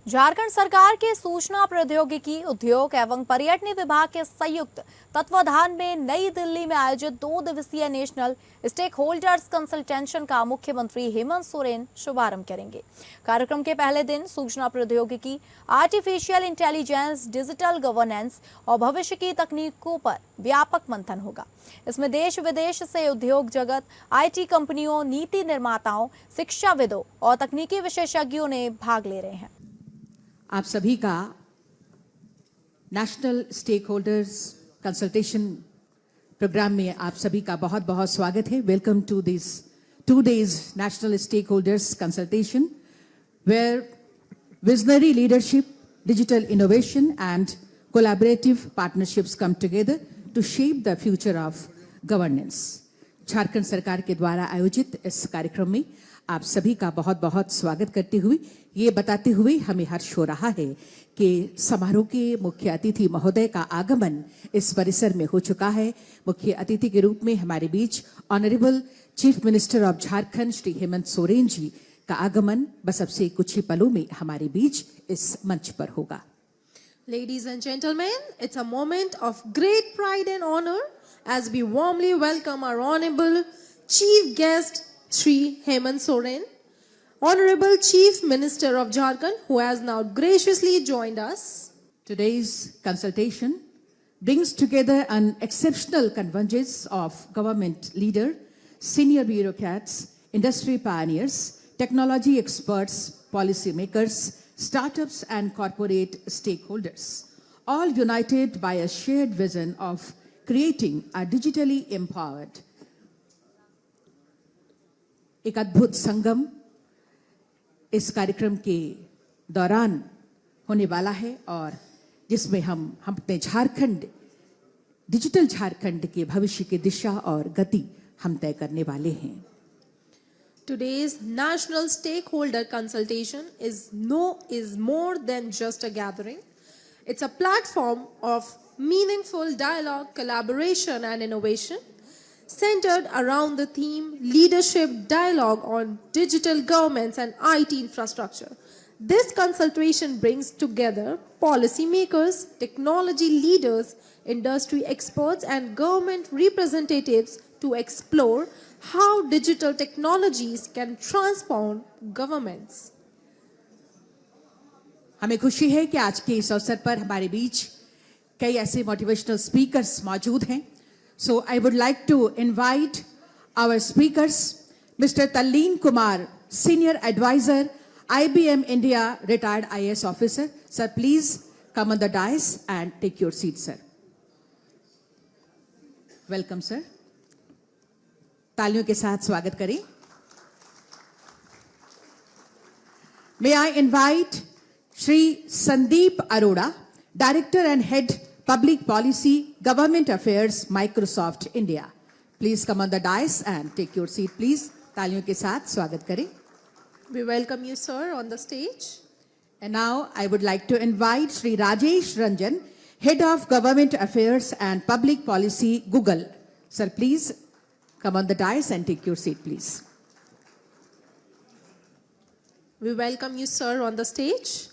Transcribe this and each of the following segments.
झारखंड सरकार के सूचना प्रौद्योगिकी उद्योग एवं पर्यटन विभाग के संयुक्त तत्वाधान में नई दिल्ली में आयोजित 2 दिवसीय नेशनल स्टेक होल्डर्स कंसल्टेशन का मुख्यमंत्री हेमंत सोरेन शुभारंभ करेंगे। कार्यक्रम के पहले दिन सूचना प्रौद्योगिकी, आर्टिफिशियल इंटेलिजेंस, डिजिटल गवर्नेंस और भविष्य की तकनीकों पर व्यापक मंथन होगा। इसमें देश विदेश से उद्योग जगत, IT कंपनियों, नीति निर्माताओं, शिक्षाविदों और तकनीकी विशेषज्ञों ने भाग ले रहे हैं। आप सभी का national stakeholders consultation program में आप सभी का बहुत बहुत स्वागत है। Welcome to this 2 days national stakeholders consultation where visionary leadership, digital innovation and collaborative partnerships come together to shape the future of governance. Jharkhand सरकार के द्वारा आयोजित इस कार्यक्रम में आप सभी का बहुत बहुत स्वागत करते हुए ये बताते हुए हमें हर्ष हो रहा है कि समारोह के मुख्य अतिथि महोदय का आगमन इस परिसर में हो चुका है। मुख्य अतिथि के रूप में हमारे बीच honourable chief minister of Jharkhand Shri Hemant Soren ji का आगमन बस अब से कुछ ही पलों में हमारे बीच इस मंच पर होगा। Ladies and gentlemen, it's a moment of great pride and honor as we warmly welcome our honorable chief guest Shri Hemant Soren, Honorable Chief Minister of Jharkhand, who has now graciously joined us. Today's consultation brings together an exceptional convergence of government leaders, senior bureaucrats, industry pioneers, technology experts, policy makers, startups and corporate stakeholders, all united by a shared vision of creating a digitally empowered एक अद्भुत संगम इस कार्यक्रम के दौरान होने वाला है और जिसमें हम अपने झारखंड, डिजिटल झारखंड के भविष्य की दिशा और गति हम तय करने वाले हैं। Today's national stakeholder consultation is more than just a gathering. It's a platform of meaningful dialogue, collaboration and innovation, centered around the theme Leadership Dialogue on Digital Governments and IT Infrastructure. This consultation brings together policymakers, technology leaders, industry experts, and government representatives to explore how digital technologies can transform governments. हमें खुशी है कि आज के इस अवसर पर हमारे बीच कई ऐसे मोटिवेशनल स्पीकर्स मौजूद हैं। So I would like to invite our speakers, Mr. Talleen Kumar, Senior Advisor, IBM India, retired IAS officer. Sir, please come on the dais and take your seat, sir. Welcome, sir. तालियों के साथ स्वागत करें। May I invite Shri Sandeep Arora, Director and Head Public Policy, Government Affairs, Microsoft India. Please come on the dais and take your seat, please. तालियों के साथ स्वागत करें। We welcome you, sir, on the stage. And now I would like to invite Shri Rajesh Ranjan, Head of Government Affairs and Public Policy, Google. Sir, please come on the dais and take your seat, please. We welcome you, sir, on the stage.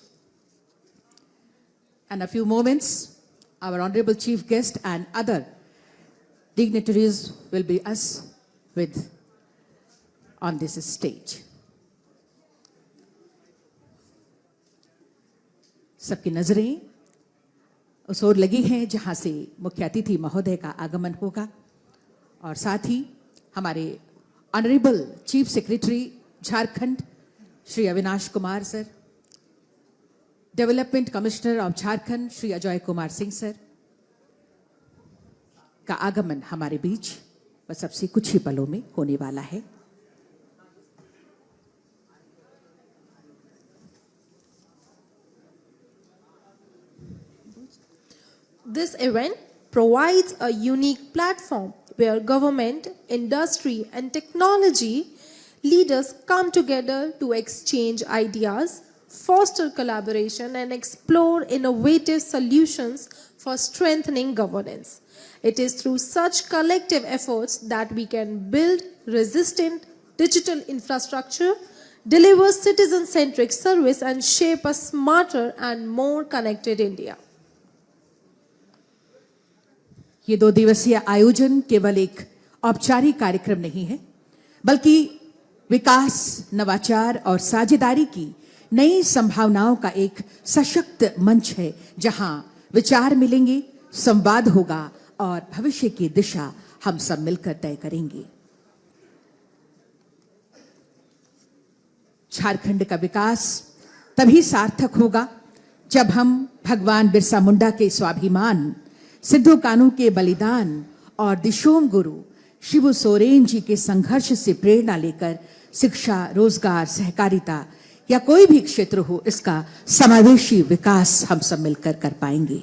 And a few moments, our honorable chief guest and other dignitaries will be us with on this stage. सबकी नजरें उस ओर लगी हैं जहां से मुख्य अतिथि महोदय का आगमन होगा और साथ ही हमारे honourable chief secretary Jharkhand Shri Avinash Kumar sir, development commissioner of Jharkhand Shri Ajay Kumar Singh sir का आगमन हमारे बीच बस अब से कुछ ही पलों में होने वाला है। This event provides a unique platform where government, industry, and technology leaders come together to exchange ideas, foster collaboration, and explore innovative solutions for strengthening governance. It is through such collective efforts that we can build resistant digital infrastructure, deliver citizen-centric service and shape a smarter and more connected India. ये 2 दिवसीय आयोजन केवल एक औपचारिक कार्यक्रम नहीं है, बल्कि विकास, नवाचार और साझेदारी की नई संभावनाओं का एक सशक्त मंच है, जहां विचार मिलेंगे, संवाद होगा और भविष्य की दिशा हम सब मिलकर तय करेंगे। झारखंड का विकास तभी सार्थक होगा जब हम भगवान बिरसा मुंडा के स्वाभिमान, सिद्धू कान्हू के बलिदान और दिशोम गुरु शिबू सोरेन जी के संघर्ष से प्रेरणा लेकर शिक्षा, रोजगार, सहकारिता या कोई भी क्षेत्र हो, इसका समावेशी विकास हम सब मिलकर कर पाएंगे।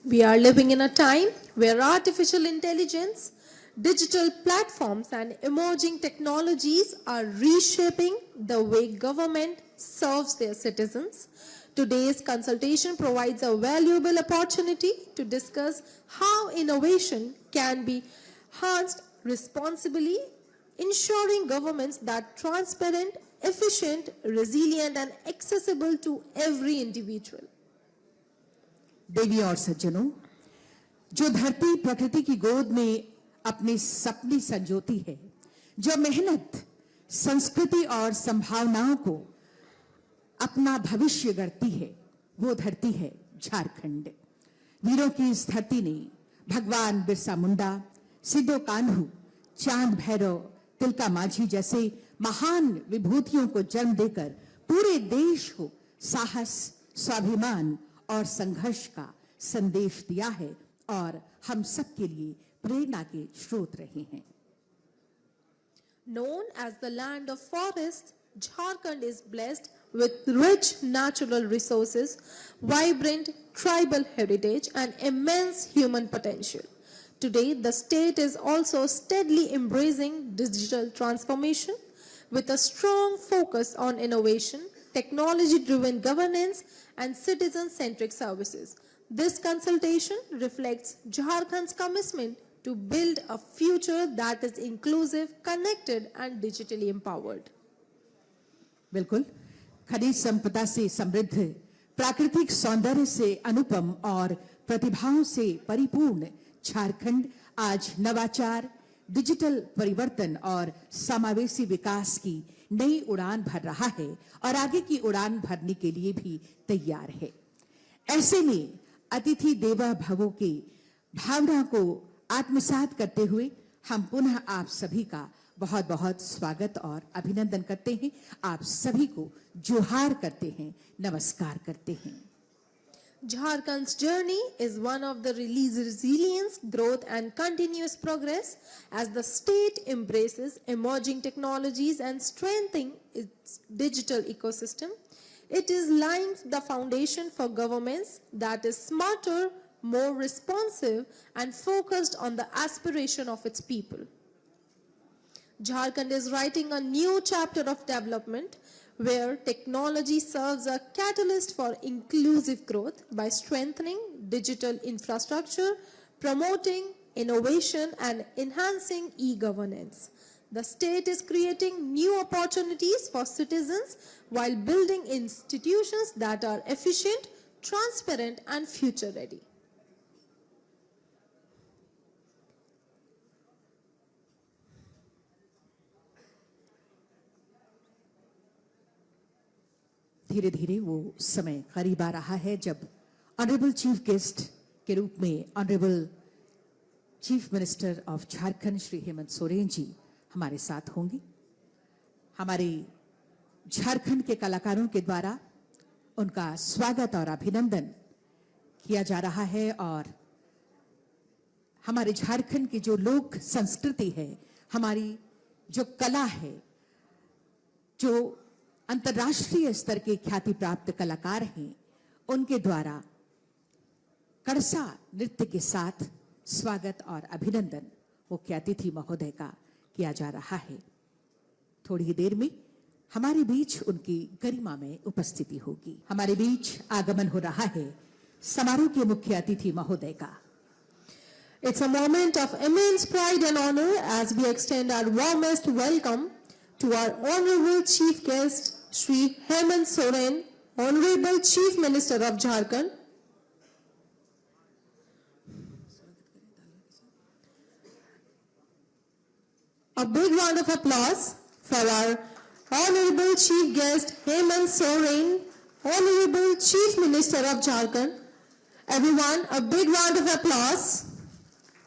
We are living in a time where artificial intelligence, digital platforms, and emerging technologies are reshaping the way government serves their citizens. Today's consultation provides a valuable opportunity to discuss how innovation can be harnessed responsibly, ensuring governments that transparent, efficient, resilient, and accessible to every individual. देवी और सज्जनों, जो धरती प्रकृति की गोद में अपने सपने संजोती है, जो मेहनत, संस्कृति और संभावनाओं को अपना भविष्य गढ़ती है, वो धरती है झारखंड। वीरों की इस धरती ने भगवान बिरसा मुंडा, सिद्धू कान्हू, चांद भैरव, तिलका मांझी जैसे महान विभूतियों को जन्म देकर पूरे देश को साहस, स्वाभिमान और संघर्ष का संदेश दिया है और हम सब के लिए प्रेरणा के स्रोत रहे हैं। Known as the land of forests, Jharkhand is blessed with rich natural resources, vibrant tribal heritage, and immense human potential. Today, the state is also steadily embracing digital transformation with a strong focus on innovation, technology-driven governance, and citizen-centric services. This consultation reflects Jharkhand's commitment to build a future that is inclusive, connected, and digitally empowered. बिल्कुल, खनिज संपदा से समृद्ध, प्राकृतिक सौंदर्य से अनुपम और प्रतिभाओं से परिपूर्ण झारखंड आज नवाचार, डिजिटल परिवर्तन और समावेशी विकास की नई उड़ान भर रहा है और आगे की उड़ान भरने के लिए भी तैयार है। ऐसे में अतिथि देवो भव की भावना को आत्मसात करते हुए हम पुनः आप सभी का बहुत बहुत स्वागत और अभिनंदन करते हैं। आप सभी को जोहार करते हैं, नमस्कार करते हैं। Jharkhand's journey is one of the resilience, growth, and continuous progress as the state embraces emerging technologies and strengthening its digital ecosystem. It is laying the foundation for governments that is smarter, more responsive, and focused on the aspiration of its people. Jharkhand is writing a new chapter of development where technology serves a catalyst for inclusive growth by strengthening digital infrastructure, promoting innovation, and enhancing e-governance. The state is creating new opportunities for citizens while building institutions that are efficient, transparent, and future-ready. धीरे धीरे वो समय करीब आ रहा है जब honourable chief guest के रूप में honourable chief minister of Jharkhand Shri Hemant Soren ji हमारे साथ होंगे। हमारे झारखंड के कलाकारों के द्वारा उनका स्वागत और अभिनंदन किया जा रहा है और हमारे झारखंड की जो लोक संस्कृति है, हमारी जो कला है, जो अंतर्राष्ट्रीय स्तर के ख्याति प्राप्त कलाकार हैं, उनके द्वारा कड़सा नृत्य के साथ स्वागत और अभिनंदन मुख्य अतिथि महोदय का किया जा रहा है। थोड़ी ही देर में हमारे बीच उनकी गरिमा में उपस्थिति होगी। हमारे बीच आगमन हो रहा है समारोह के मुख्य अतिथि महोदय का। It's a moment of immense pride and honor as we extend our warmest welcome to our Honorable Chief Guest, Shri Hemant Soren, Honorable Chief Minister of Jharkhand. A big round of applause for our Honorable Chief Guest, Hemant Soren, Honorable Chief Minister of Jharkhand. Everyone, a big round of applause.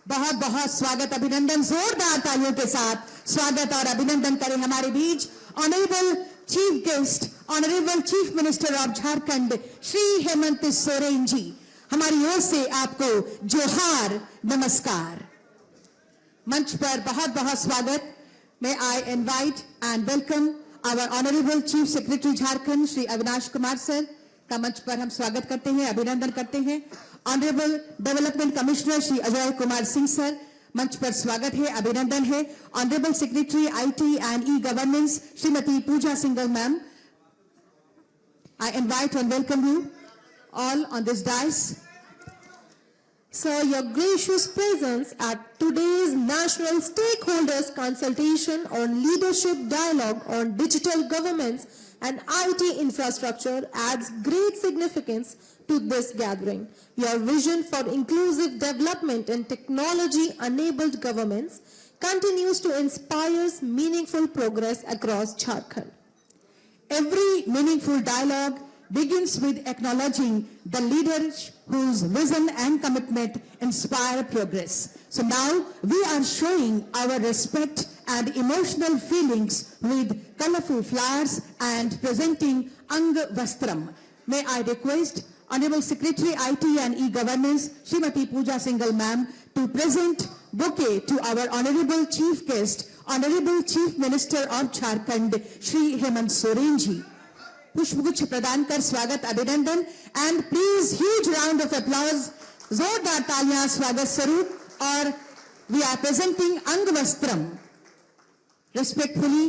बहुत बहुत स्वागत, अभिनंदन, जोरदार तालियों के साथ स्वागत और अभिनंदन करें हमारे बीच honourable chief guest, honourable chief minister of Jharkhand Shri Hemant Soren ji. हमारी ओर से आपको जोहार, नमस्कार। मंच पर बहुत बहुत स्वागत। May I invite and welcome our Honorable Chief Secretary Jharkhand Shri Avinash Kumar sir का मंच पर हम स्वागत करते हैं, अभिनंदन करते हैं। Honourable development commissioner Shri Ajay Kumar Singh sir, मंच पर स्वागत है, अभिनंदन है। Honourable secretary IT and e governance Shrimati Puja Singhal ma'am, I invite and welcome you all on this dais. Sir, your gracious presence at today's National Stakeholders Consultation on Leadership Dialogue on Digital Governments and IT Infrastructure adds great significance to this gathering. Your vision for inclusive development and technology-enabled governments continues to inspire meaningful progress across Jharkhand. Every meaningful dialogue begins with acknowledging the leaders whose vision and commitment inspire progress. So now we are showing our respect and emotional feelings with colorful flowers and presenting Ang Vastram. May I request Honorable Secretary IT and E-Governance Srimati Pooja Singhal ma'am to present bouquet to our Honorable Chief Guest, Honorable Chief Minister of Jharkhand Shri Hemant Soren ji. पुष्पगुच्छ प्रदान कर स्वागत, अभिनंदन and please huge round of applause, जोरदार तालियां स्वागत स्वरूप। और वी आर प्रेजेंटिंग अंगवस्त्रम। रिस्पेक्टफुली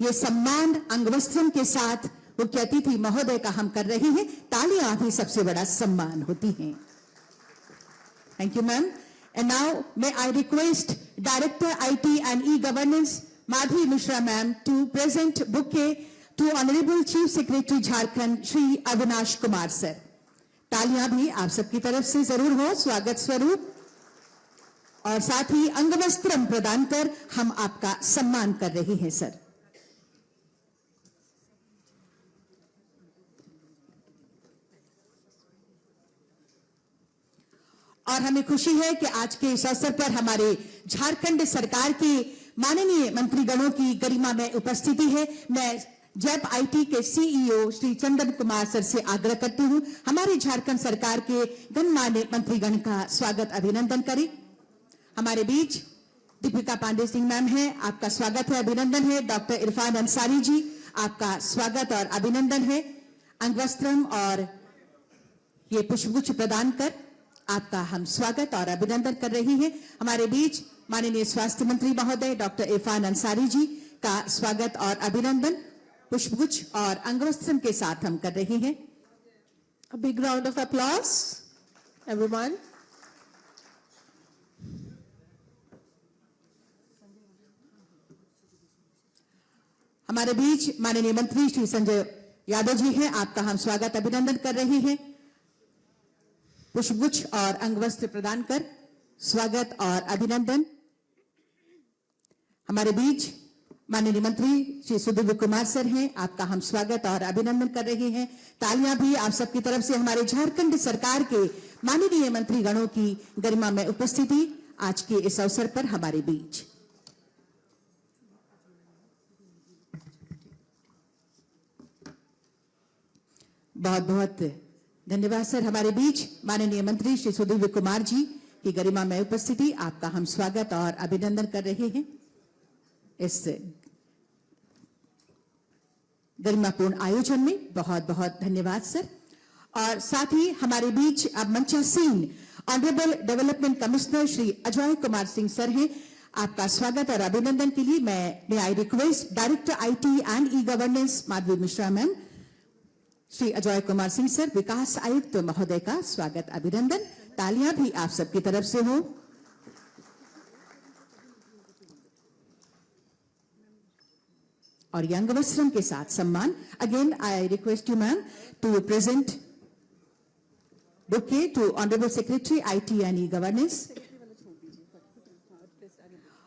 ये सम्मान अंगवस्त्रम के साथ मुख्य अतिथि महोदय का हम कर रहे हैं। तालियां भी सबसे बड़ा सम्मान होती हैं। Thank you ma'am. And now may I request director IT and e governance Madhavi Mishra ma'am to present bouquet to Honorable Chief Secretary Jharkhand Shri Avinash Kumar sir. तालियां भी आप सबकी तरफ से जरूर हो स्वागत स्वरूप, और साथ ही अंगवस्त्रम प्रदान कर हम आपका सम्मान कर रहे हैं सर। और हमें खुशी है कि आज के इस अवसर पर हमारे झारखंड सरकार के माननीय मंत्रीगणों की गरिमा में उपस्थिति है। मैं जैप आईटी के सीईओ श्री चंदन कुमार सर से आग्रह करती हूं हमारे झारखंड सरकार के गणमान्य मंत्रीगण का स्वागत अभिनंदन करें। हमारे बीच दीपिका पांडे सिंह मैम है, आपका स्वागत है, अभिनंदन है। डॉक्टर इरफान अंसारी जी, आपका स्वागत और अभिनंदन है। अंगवस्त्रम और ये पुष्पगुच्छ प्रदान कर आपका हम स्वागत और अभिनंदन कर रहे हैं। हमारे बीच माननीय स्वास्थ्य मंत्री महोदय डॉक्टर इरफान अंसारी जी का स्वागत और अभिनंदन पुष्पगुच्छ और अंगवस्त्रम के साथ हम कर रहे हैं। A big round of applause, everyone. हमारे बीच माननीय मंत्री श्री संजय यादव जी हैं, आपका हम स्वागत अभिनंदन कर रहे हैं। पुष्पगुच्छ और अंगवस्त्र प्रदान कर स्वागत और अभिनंदन। हमारे बीच माननीय मंत्री श्री सुदीप कुमार सर हैं, आपका हम स्वागत और अभिनंदन कर रहे हैं। तालियां भी आप सबकी तरफ से हमारे झारखंड सरकार के माननीय मंत्रीगणों की गरिमा में उपस्थिति आज के इस अवसर पर हमारे बीच। बहुत बहुत धन्यवाद सर। हमारे बीच माननीय मंत्री श्री सुदीप कुमार जी की गरिमा में उपस्थिति, आपका हम स्वागत और अभिनंदन कर रहे हैं इस गरिमापूर्ण आयोजन में। बहुत बहुत धन्यवाद सर। और साथ ही हमारे बीच अब मंचासीन honourable development commissioner Shri Ajay Kumar Singh sir हैं, आपका स्वागत और अभिनंदन के लिए मैं I request director IT and e governance Madhavi Mishra ma'am, Shri Ajay Kumar Singh sir विकास आयुक्त महोदय का स्वागत अभिनंदन। तालियां भी आप सबकी तरफ से हो। और ये अंगवस्त्रम के साथ सम्मान. Again, I request you, ma'am, to present bouquet to Honorable Secretary IT and E-Governance.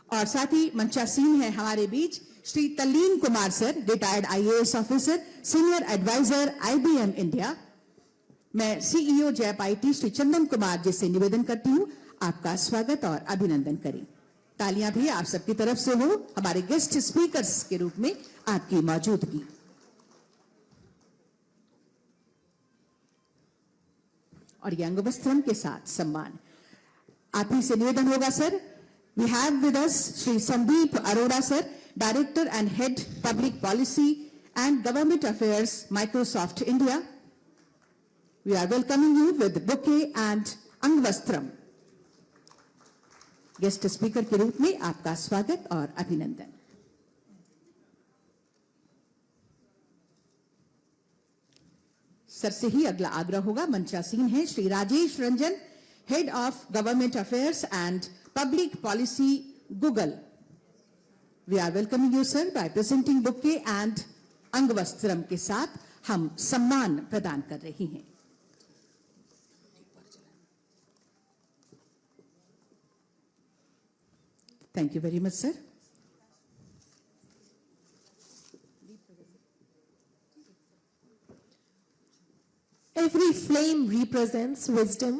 और साथ ही मंचासीन है हमारे बीच श्री तल्लीन Kumar sir, retired IAS officer, senior adviser IBM India. मैं CEO जैप IT श्री चंदन कुमार जी से निवेदन करती हूं, आपका स्वागत और अभिनंदन करें. तालियां भी आप सबकी तरफ से हो हमारे गेस्ट स्पीकर्स के रूप में आपकी मौजूदगी. और ये अंगवस्त्रम के साथ सम्मान. आप ही से निवेदन होगा sir. We have with us Shri Sandeep Arora sir, Director and Head Public Policy and Government Affairs, Microsoft India. We are welcoming you with bouquet and angavastram. Guest speaker के रूप में आपका स्वागत और अभिनंदन. सर से ही अगला आग्रह होगा. मंचासीन है Shri Rajesh Ranjan, head of government affairs and public policy, Google. We are welcoming you sir by presenting bouquet and angavastram के साथ हम सम्मान प्रदान कर रही हैं. Thank you very much sir. Every flame represents wisdom,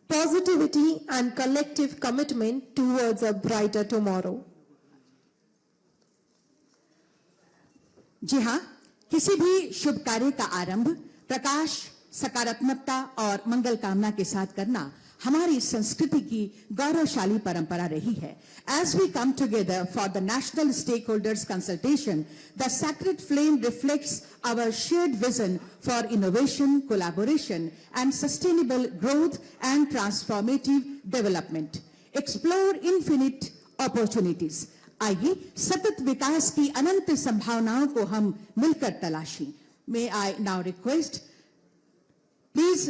positivity, and collective commitment towards a brighter tomorrow. जी हाँ, किसी भी शुभ कार्य का आरंभ प्रकाश, सकारात्मकता और मंगल कामना के साथ करना हमारी संस्कृति की गौरवशाली परंपरा रही है. As we come together for the national stakeholders consultation, the sacred flame reflects our shared vision for innovation, collaboration, and sustainable growth and transformative development. Explore infinite opportunities. आइए सतत विकास की अनंत संभावनाओं को हम मिलकर तलाशें. May I now request, please,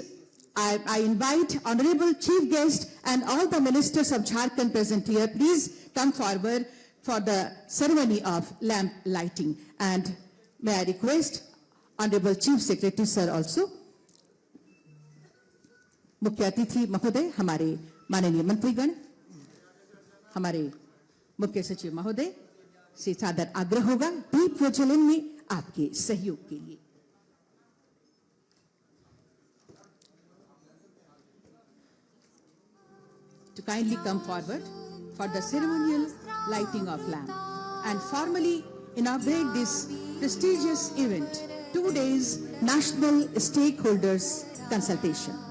I invite Honorable Chief Guest and all the ministers of Jharkhand present here, please come forward for the ceremony of lamp lighting. And may I request Honorable Chief Secretary Sir also. मुख्य अतिथि महोदय, हमारे माननीय मंत्रीगण, हमारे मुख्य सचिव महोदय से सादर आग्रह होगा दीप प्रज्वलन में आपके सहयोग के लिए. To kindly come forward for the ceremonial lighting of lamp and formally inaugurate this prestigious event, 2 days National Stakeholders Consultation.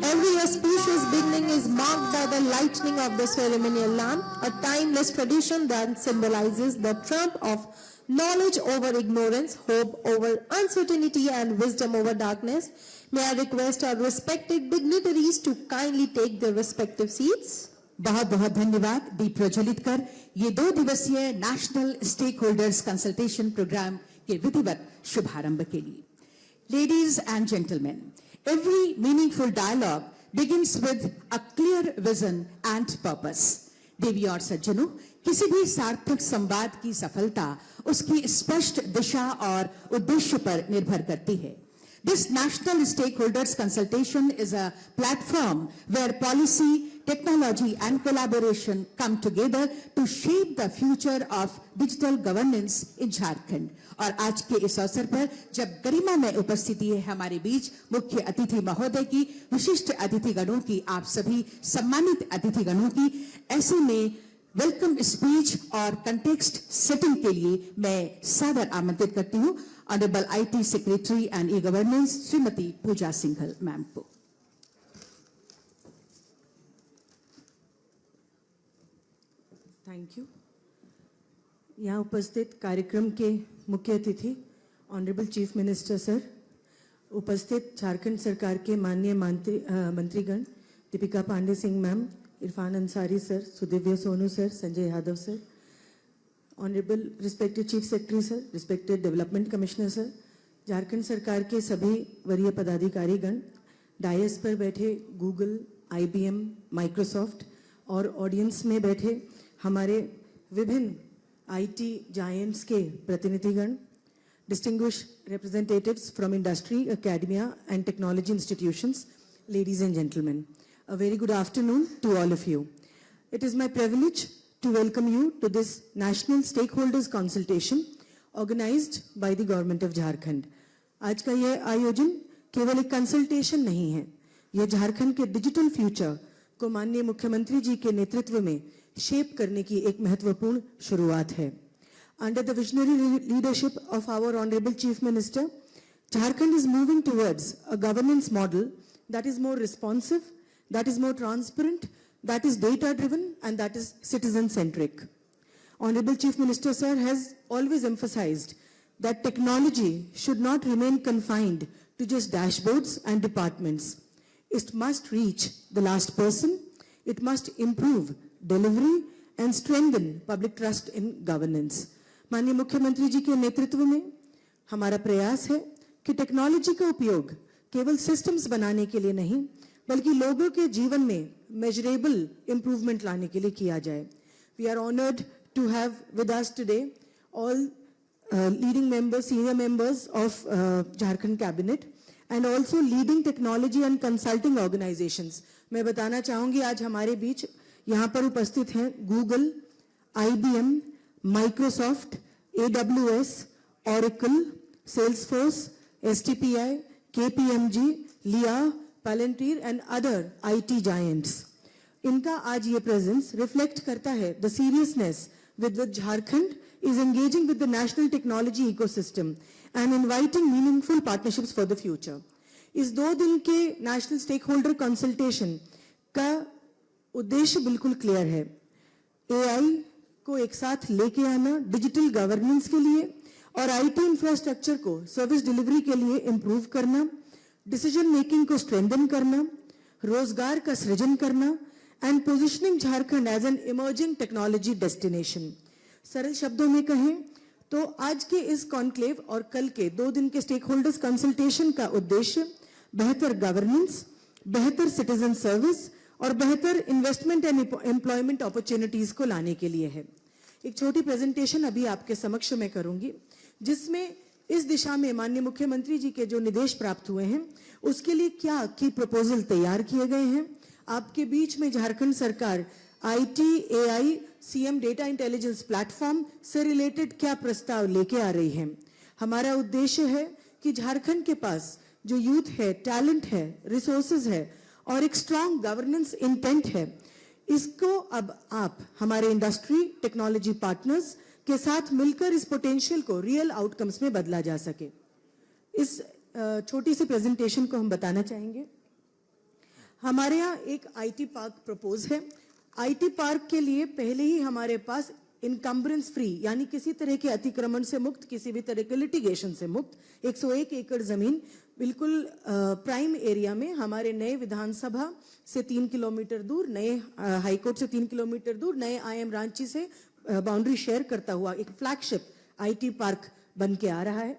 Every auspicious beginning is marked by the lightning of the ceremonial lamp, a timeless tradition that symbolizes the trump of knowledge over ignorance, hope over uncertainty, and wisdom over darkness. May I request our respected dignitaries to kindly take their respective seats. बहुत बहुत धन्यवाद. दीप प्रज्वलित कर ये 2 दिवसीय national stakeholders consultation program के विधिवत शुभारंभ के लिए. Ladies and gentlemen, every meaningful dialogue begins with a clear vision and purpose. देवी और सज्जनों, किसी भी सार्थक संवाद की सफलता उसकी स्पष्ट दिशा और उद्देश्य पर निर्भर करती है. This national stakeholders consultation is a platform where policy, technology and collaboration come together to shape the future of digital governance in Jharkhand. और आज के इस अवसर पर जब गरिमा में उपस्थिति है हमारे बीच मुख्य अतिथि महोदय की, विशिष्ट अतिथिगणों की, आप सभी सम्मानित अतिथिगणों की, ऐसे में वेलकम स्पीच और कंटेक्स्ट सेटिंग के लिए मैं सादर आमंत्रित करती हूं honourable IT secretary and e governance Shrimati Puja Singhal ma'am को। Thank you. यहाँ उपस्थित कार्यक्रम के मुख्य अतिथि ऑनरेबल चीफ मिनिस्टर सर, उपस्थित झारखंड सरकार के माननीय मंत्रीगण Deepika Pandey Singh ma'am, Irfan Ansari sir, Sudivya Sonu sir, Sanjay Yadav sir, honourable respected chief secretary sir, respected development commissioner sir, Jharkhand सरकार के सभी वरीय पदाधिकारीगण, डायस पर बैठे गूगल, IBM, माइक्रोसॉफ्ट और ऑडियंस में बैठे हमारे विभिन्न IT जायंट्स के प्रतिनिधिगण, distinguished representatives from industry, academia and technology institutions, ladies and gentlemen, a very good afternoon to all of you. It is my privilege to welcome you to this national stakeholders consultation organized by the government of Jharkhand. आज का यह आयोजन केवल एक consultation नहीं है, यह झारखंड के डिजिटल फ्यूचर को माननीय मुख्यमंत्री जी के नेतृत्व में शेप करने की एक महत्वपूर्ण शुरुआत है। Under the visionary leadership of our Honorable Chief Minister, Jharkhand is moving towards a governance model that is more responsive, that is more transparent, that is data-driven, and that is citizen-centric. Honorable Chief Minister Sir has always emphasized that technology should not remain confined to just dashboards and departments. It must reach the last person, it must improve delivery and strengthen public trust in governance. माननीय मुख्यमंत्री जी के नेतृत्व में हमारा प्रयास है कि technology का उपयोग केवल सिस्टम्स बनाने के लिए नहीं, बल्कि लोगों के जीवन में मेजरेबल इंप्रूवमेंट लाने के लिए किया जाए। We are honoured to have with us today all leading members, senior members of Jharkhand cabinet and also leading technology and consulting organisations. मैं बताना चाहूंगी आज हमारे बीच यहाँ पर उपस्थित हैं Google, IBM, Microsoft, AWS, Oracle, Salesforce, STPI, KPMG, LIA, Palantir and other IT giants. इनका आज ये प्रेजेंस रिफ्लेक्ट करता है the seriousness with which Jharkhand is engaging with the national technology ecosystem and inviting meaningful partnerships for the future. इस 2 दिन के national stakeholder consultation का उद्देश्य बिल्कुल क्लियर है। AI को एक साथ लेके आना डिजिटल गवर्नेंस के लिए और IT इंफ्रास्ट्रक्चर को सर्विस डिलीवरी के लिए इंप्रूव करना, डिसीजन मेकिंग को स्ट्रेंथन करना, रोजगार का सृजन करना and positioning Jharkhand as an emerging technology destination. सरल शब्दों में कहें तो आज के इस कॉन्क्लेव और कल के 2 दिन के स्टेक होल्डर्स कंसल्टेशन का उद्देश्य बेहतर गवर्नेंस, बेहतर सिटीजन सर्विस और बेहतर इन्वेस्टमेंट एंड एम्प्लॉयमेंट अपॉर्चुनिटीज को लाने के लिए है। एक छोटी प्रेजेंटेशन अभी आपके समक्ष में करूंगी, जिसमें इस दिशा में माननीय मुख्यमंत्री जी के जो निर्देश प्राप्त हुए हैं उसके लिए क्या की प्रपोजल तैयार किए गए हैं। आपके बीच में झारखंड सरकार IT, AI, CM data intelligence platform से रिलेटेड क्या प्रस्ताव लेके आ रही है। हमारा उद्देश्य है कि झारखंड के पास जो यूथ है, टैलेंट है, रिसोर्सेज है और एक स्ट्रॉन्ग गवर्नेंस इंटेंट है, इसको अब आप हमारे इंडस्ट्री, टेक्नोलॉजी पार्टनर्स के साथ मिलकर इस पोटेंशियल को रियल आउटकम्स में बदला जा सके। इस छोटी सी प्रेजेंटेशन को हम बताना चाहेंगे। हमारे यहाँ एक IT पार्क प्रपोज है। IT पार्क के लिए पहले ही हमारे पास इनकम्बरेंस फ्री यानी किसी तरह के अतिक्रमण से मुक्त, किसी भी तरह के लिटिगेशन से मुक्त 101 एकड़ जमीन बिल्कुल प्राइम एरिया में हमारे नए विधानसभा से 3 किलोमीटर दूर, नए हाईकोर्ट से 3 किलोमीटर दूर, नए IM रांची से बाउंड्री शेयर करता हुआ एक फ्लैगशिप IT पार्क बन के आ रहा है।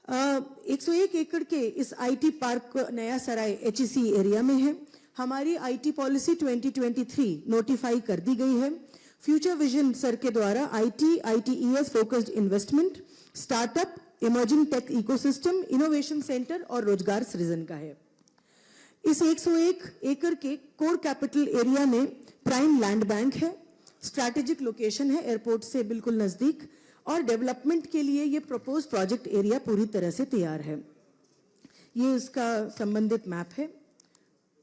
101 एकड़ के इस IT पार्क नया सराय HEC एरिया में है। हमारी IT पॉलिसी 2023 नोटिफाई कर दी गई है। फ्यूचर विजन सर के द्वारा ITES focused investment, startup, emerging tech ecosystem, innovation centre और रोजगार सृजन का है। इस 101 एकड़ के कोर कैपिटल एरिया में प्राइम लैंड बैंक है, स्ट्रैटेजिक लोकेशन है एयरपोर्ट से बिल्कुल नजदीक और डेवलपमेंट के लिए ये प्रपोज प्रोजेक्ट एरिया पूरी तरह से तैयार है। ये उसका संबंधित मैप है।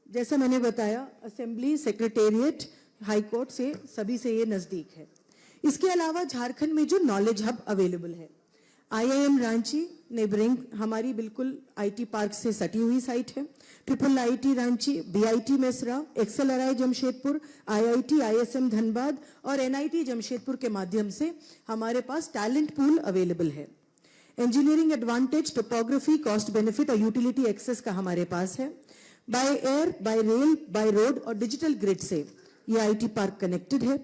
जैसा मैंने बताया, असेंबली, सेक्रेटेरिएट, हाई कोर्ट से सभी से ये नज़दीक है। इसके अलावा झारखंड में जो नॉलेज हब अवेलेबल है, IIM रांची नेबरिंग हमारी बिल्कुल IT पार्क से सटी हुई साइट है। IIIT Ranchi, BIT Mesra, XLRI Jamshedpur, IIT ISM Dhanbad और NIT जमशेदपुर के माध्यम से हमारे पास टैलेंट पूल अवेलेबल है। Engineering advantage, topography, cost benefit और यूटिलिटी एक्सेस का हमारे पास है। By air, bye rail, by road और डिजिटल ग्रिड से ये IT पार्क कनेक्टेड है।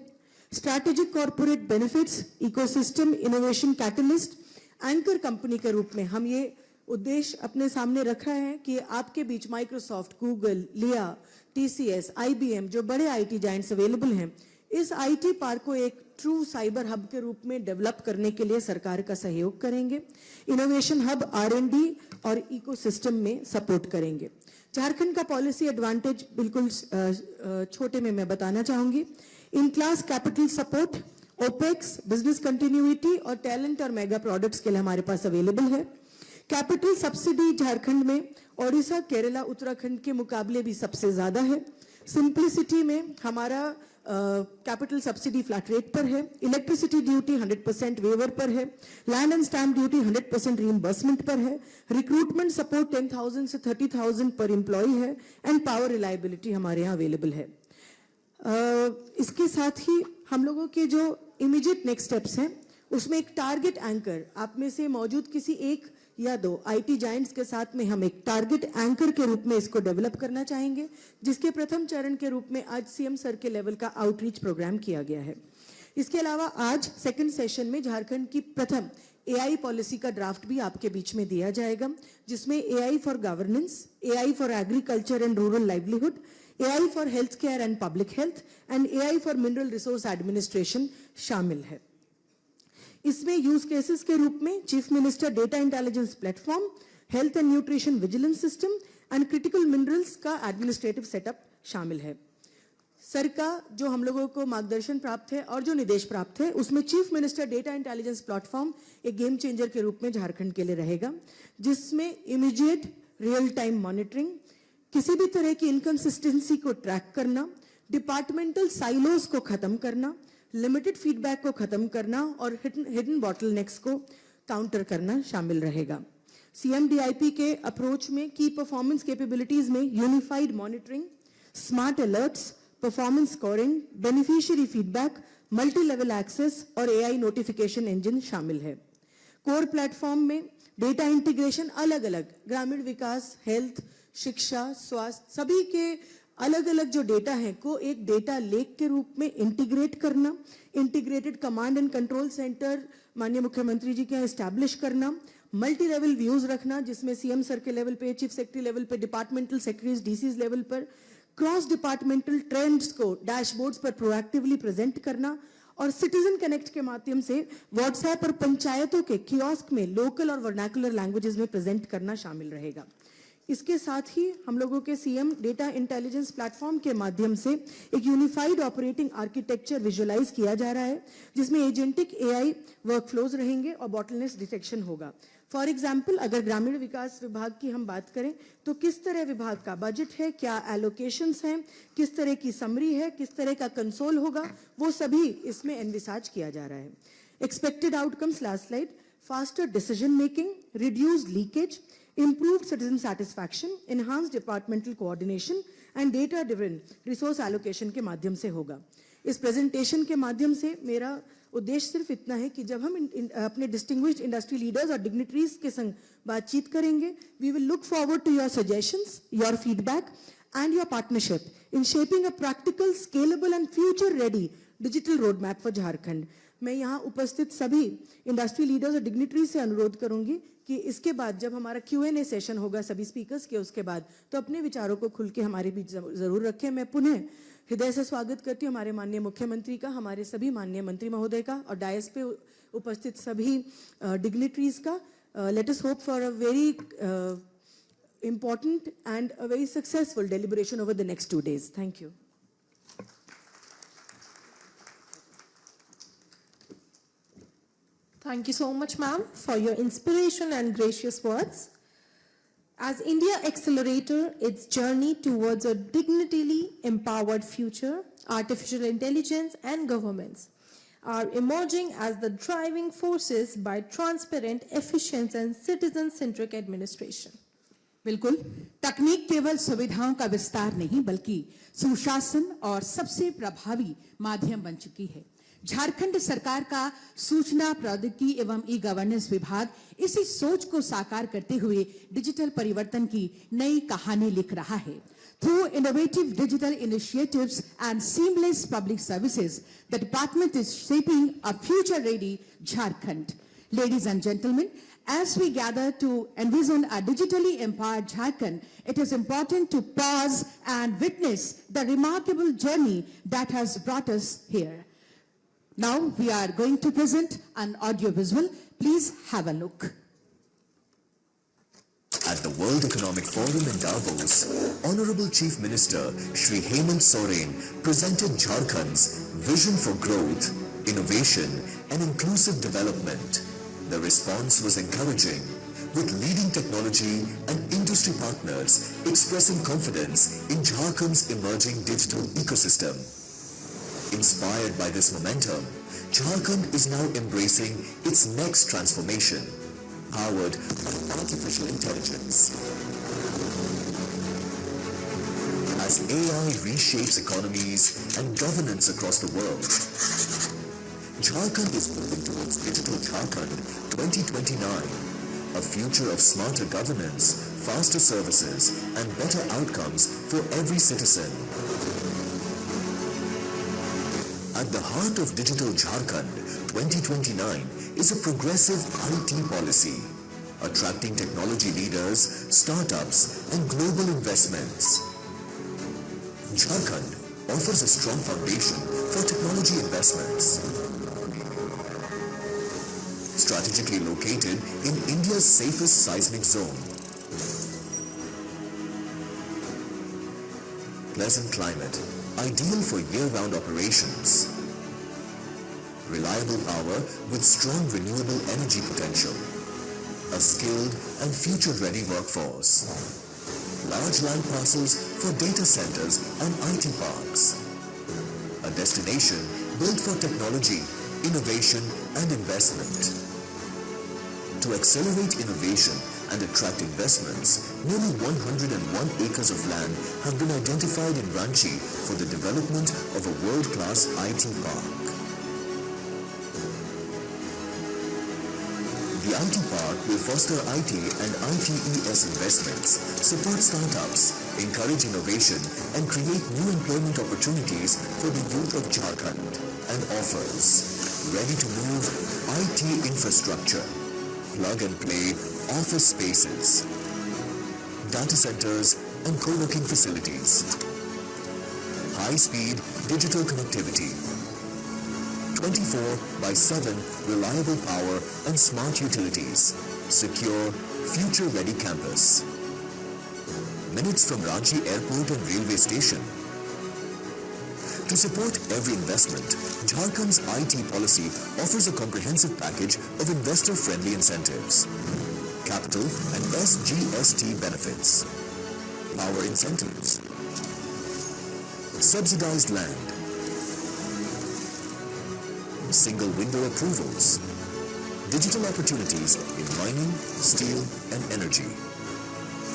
Strategic corporate benefits, ecosystem, innovation catalyst, anchor company के रूप में हम ये उद्देश्य अपने सामने रख रहे हैं कि आपके बीच माइक्रोसॉफ्ट, गूगल, लिया, TCS, IBM जो बड़े IT जायंट्स अवेलेबल हैं, इस IT पार्क को एक ट्रू साइबर हब के रूप में डेवलप करने के लिए सरकार का सहयोग करेंगे। इनोवेशन हब, R&D और इकोसिस्टम में सपोर्ट करेंगे। झारखंड का पॉलिसी एडवांटेज बिल्कुल छोटे में मैं बताना चाहूंगी। In class capital support, opex, business continuity और टैलेंट और मेगा प्रोडक्ट्स के लिए हमारे पास अवेलेबल है। कैपिटल सब्सिडी झारखंड में ओडिशा, केरला, उत्तराखंड के मुकाबले भी सबसे ज्यादा है। सिंप्लिसिटी में हमारा कैपिटल सब्सिडी फ्लैट रेट पर है। इलेक्ट्रिसिटी ड्यूटी 100% वेवर पर है। Land and stamp duty 100% reimbursement पर है। रिक्रूटमेंट सपोर्ट 10,000 से 30,000 पर एम्प्लॉय है एंड पावर रिलायबिलिटी हमारे यहाँ अवेलेबल है। इसके साथ ही हम लोगों के जो इमीडिएट नेक्स्ट स्टेप्स हैं उसमें एक टारगेट एंकर, आप में से मौजूद किसी एक या दो IT जायंट्स के साथ में हम एक टारगेट एंकर के रूप में इसको डेवलप करना चाहेंगे, जिसके प्रथम चरण के रूप में आज CM सर के लेवल का आउटरीच प्रोग्राम किया गया है। इसके अलावा आज सेकंड सेशन में झारखंड की प्रथम AI पॉलिसी का ड्राफ्ट भी आपके बीच में दिया जाएगा, जिसमें AI for governance, AI for agriculture and rural livelihood, AI for health care and public health and AI for mineral resource administration शामिल है। इसमें यूज केसेस के रूप में chief minister data intelligence platform, health and nutrition vigilance system and critical minerals का administrative setup शामिल है। Sir का जो हम लोगों को मार्गदर्शन प्राप्त है और जो निर्देश प्राप्त है उसमें chief minister data intelligence platform एक गेम चेंजर के रूप में झारखंड के लिए रहेगा, जिसमें इमीडिएट रियल टाइम मॉनिटरिंग, किसी भी तरह की इनकंसिस्टेंसी को ट्रैक करना, डिपार्टमेंटल साइलोज को खत्म करना, लिमिटेड फीडबैक को खत्म करना और हिडन बॉटलनेक्स को काउंटर करना शामिल रहेगा। CMDIP के अप्रोच में की परफॉर्मेंस कैपेबिलिटीज में unified monitoring, smart alerts, performance scoring, beneficiary feedback, multi level access और AI नोटिफिकेशन इंजन शामिल है। कोर प्लेटफॉर्म में डेटा इंटीग्रेशन अलग अलग ग्रामीण विकास, हेल्थ, शिक्षा, स्वास्थ्य सभी के अलग अलग जो डेटा है को एक डेटा लेक के रूप में इंटीग्रेट करना, integrated command and control centre माननीय मुख्यमंत्री जी के यहाँ एस्टैब्लिश करना, मल्टी लेवल व्यूज रखना जिसमें CM सर के लेवल पे, चीफ सेक्रेटरी लेवल पे, डिपार्टमेंटल सेक्रेटरीज, DCs लेवल पर क्रॉस डिपार्टमेंटल ट्रेंड्स को डैशबोर्ड्स पर प्रोएक्टिवली प्रेजेंट करना और सिटीजन कनेक्ट के माध्यम से व्हाट्सएप और पंचायतों के कियोस्क में लोकल और वर्नाकुलर लैंग्वेजेस में प्रेजेंट करना शामिल रहेगा। इसके साथ ही हम लोगों के CM डेटा इंटेलिजेंस प्लेटफॉर्म के माध्यम से एक यूनिफाइड ऑपरेटिंग आर्किटेक्चर विजुअलाइज किया जा रहा है, जिसमें एजेंटिक AI वर्कफ्लोज रहेंगे और बॉटलनेस डिटेक्शन होगा। फॉर एग्जाम्पल, अगर ग्रामीण विकास विभाग की हम बात करें तो किस तरह विभाग का बजट है, क्या एलोकेशंस हैं, किस तरह की समरी है, किस तरह का कंसोल होगा, वो सभी इसमें एनविसाज किया जा रहा है। Expected outcomes, last slide, faster decision making, reduced leakage, improved citizen satisfaction, enhanced departmental coordination and data driven resource allocation के माध्यम से होगा। इस प्रेजेंटेशन के माध्यम से मेरा उद्देश्य सिर्फ इतना है कि जब हम अपने डिस्टिंग्विश्ड इंडस्ट्री लीडर्स और डिग्निटरीज के संग बातचीत करेंगे, we will look forward to your suggestions, your feedback and your partnership in shaping a practical, scalable and future ready digital road map for Jharkhand. मैं यहाँ उपस्थित सभी इंडस्ट्री लीडर्स और डिग्निटरी से अनुरोध करूंगी कि इसके बाद जब हमारा Q&A सेशन होगा सभी स्पीकर्स के, उसके बाद तो अपने विचारों को खुल के हमारे बीच जरूर रखें। मैं पुनः हृदय से स्वागत करती हूँ हमारे माननीय मुख्यमंत्री का, हमारे सभी माननीय मंत्री महोदय का और डायस पे उपस्थित सभी डिग्निटरीज का। Let us hope for a very important and a very successful deliberation over the next 2 days. Thank you. Thank you so much, ma'am, for your inspiration and gracious words. As India accelerates its journey towards a dignitarily empowered future, artificial intelligence and governments are emerging as the driving forces by transparent, efficient and citizen-centric administration. बिल्कुल, तकनीक केवल सुविधाओं का विस्तार नहीं बल्कि सुशासन और सबसे प्रभावी माध्यम बन चुकी है। झारखंड सरकार का सूचना प्रौद्योगिकी एवं ई गवर्नेंस विभाग इसी सोच को साकार करते हुए डिजिटल परिवर्तन की नई कहानी लिख रहा है। Through innovative digital initiatives and seamless public services, the department is shaping a future-ready Jharkhand. Ladies and gentlemen, as we gather to envision a digitally empowered Jharkhand, it is important to pause and witness the remarkable journey that has brought us here. Now we are going to present an audio-visual. Please have a look. At the World Economic Forum in Davos, Honorable Chief Minister Shri Hemant Soren presented Jharkhand's vision for growth, innovation and inclusive development. The response was encouraging, with leading technology and industry partners expressing confidence in Jharkhand's emerging digital ecosystem. Inspired by this momentum, Jharkhand is now embracing its next transformation, powered by artificial intelligence. As AI reshapes economies and governance across the world, Jharkhand is moving towards Digital Jharkhand 2029, a future of smarter governance, faster services, and better outcomes for every citizen. At the heart of Digital Jharkhand 2029 is a progressive IT policy, attracting technology leaders, startups, and global investments. Jharkhand offers a strong foundation for technology investments. Strategically located in India's safest seismic zone. Pleasant climate, ideal for year-round operations. Reliable power with strong renewable energy potential. A skilled and future-ready workforce. Large land parcels for data centers and IT parks. A destination built for technology, innovation and investment. To accelerate innovation and attract investments, nearly 101 acres of land have been identified in Ranchi for the development of a world-class IT park. The IT park will foster IT and ITES investments, support startups, encourage innovation and create new employment opportunities for the youth of Jharkhand, and offers ready-to-move IT infrastructure, plug-and-play office spaces, data centers and co-working facilities, high-speed digital connectivity, 24/7 reliable power and smart utilities, secure, future-ready campus. Minutes from Ranchi Airport and Railway Station. To support every investment, Jharkhand's IT policy offers a comprehensive package of investor-friendly incentives, capital and SGST benefits, power incentives, subsidized land, single window approvals, digital opportunities in mining, steel and energy,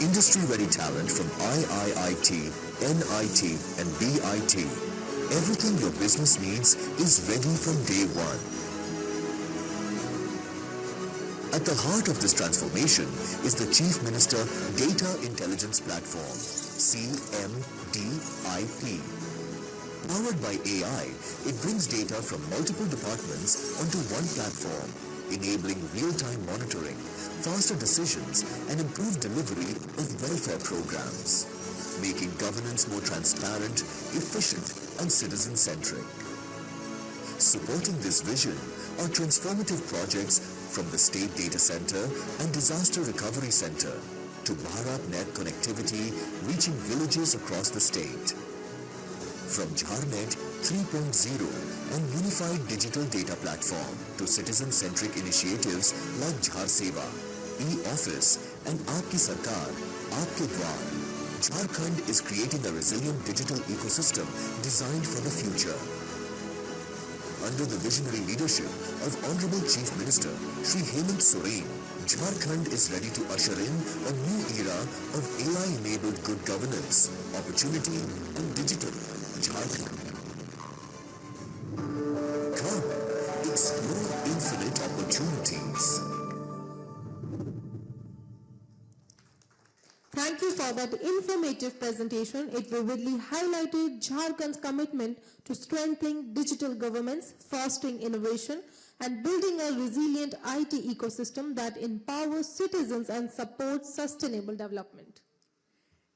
industry-ready talent from IIIT, NIT and BIT. Everything your business needs is ready from day one. At the heart of this transformation is the Chief Minister Data Intelligence Platform, CMDIP. Powered by AI, it brings data from multiple departments onto one platform, enabling real-time monitoring, faster decisions, and improved delivery of welfare programs, making governance more transparent, efficient, and citizen-centric. Supporting this vision are transformative projects from the State Data Center and Disaster Recovery Center to BharatNet connectivity reaching villages across the state. From JharNet 3.0 and Unified Digital Data Platform to citizen-centric initiatives like Jhar Seva, e-Office and Aapki Sarkar, Aapke Dwar. Jharkhand is creating a resilient digital ecosystem designed for the future. Under the visionary leadership of Honorable Chief Minister Shri Hemant Soren, Jharkhand is ready to usher in a new era of AI-enabled good governance, opportunity and digital Jharkhand. Come, explore infinite opportunities. Thank you for that informative presentation. It vividly highlighted Jharkhand's commitment to strengthening digital governance, fostering innovation, and building a resilient IT ecosystem that empowers citizens and supports sustainable development.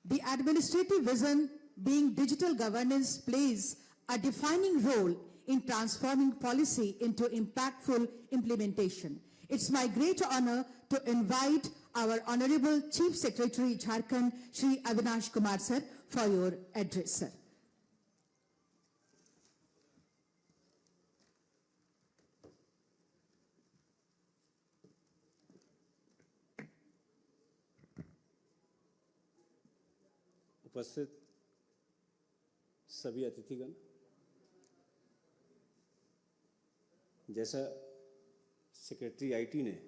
The administrative vision, being digital governance, plays a defining role in transforming policy into impactful implementation. It's my great honor to invite our Honorable Chief Secretary Jharkhand, Shri Avinash Kumar sir, for your address, sir. उपस्थित सभी अतिथिगण, जैसा secretary IT ने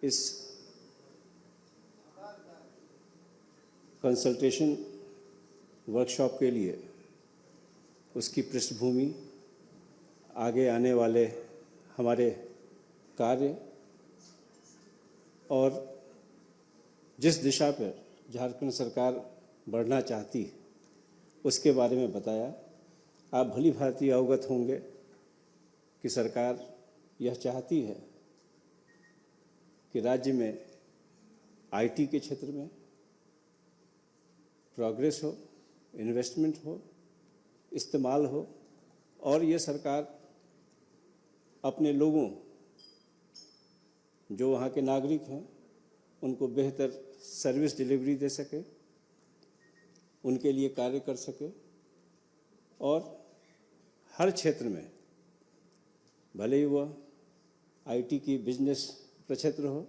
इस consultation workshop के लिए उसकी पृष्ठभूमि, आगे आने वाले हमारे कार्य और जिस दिशा पर झारखंड सरकार बढ़ना चाहती है उसके बारे में बताया। आप भली भांति अवगत होंगे कि सरकार यह चाहती है कि राज्य में आईटी के क्षेत्र में प्रोग्रेस हो, इन्वेस्टमेंट हो, इस्तेमाल हो और ये सरकार अपने लोगों, जो वहाँ के नागरिक हैं, उनको बेहतर सर्विस डिलीवरी दे सके, उनके लिए कार्य कर सके और हर क्षेत्र में, भले ही वह आईटी की बिजनेस का क्षेत्र हो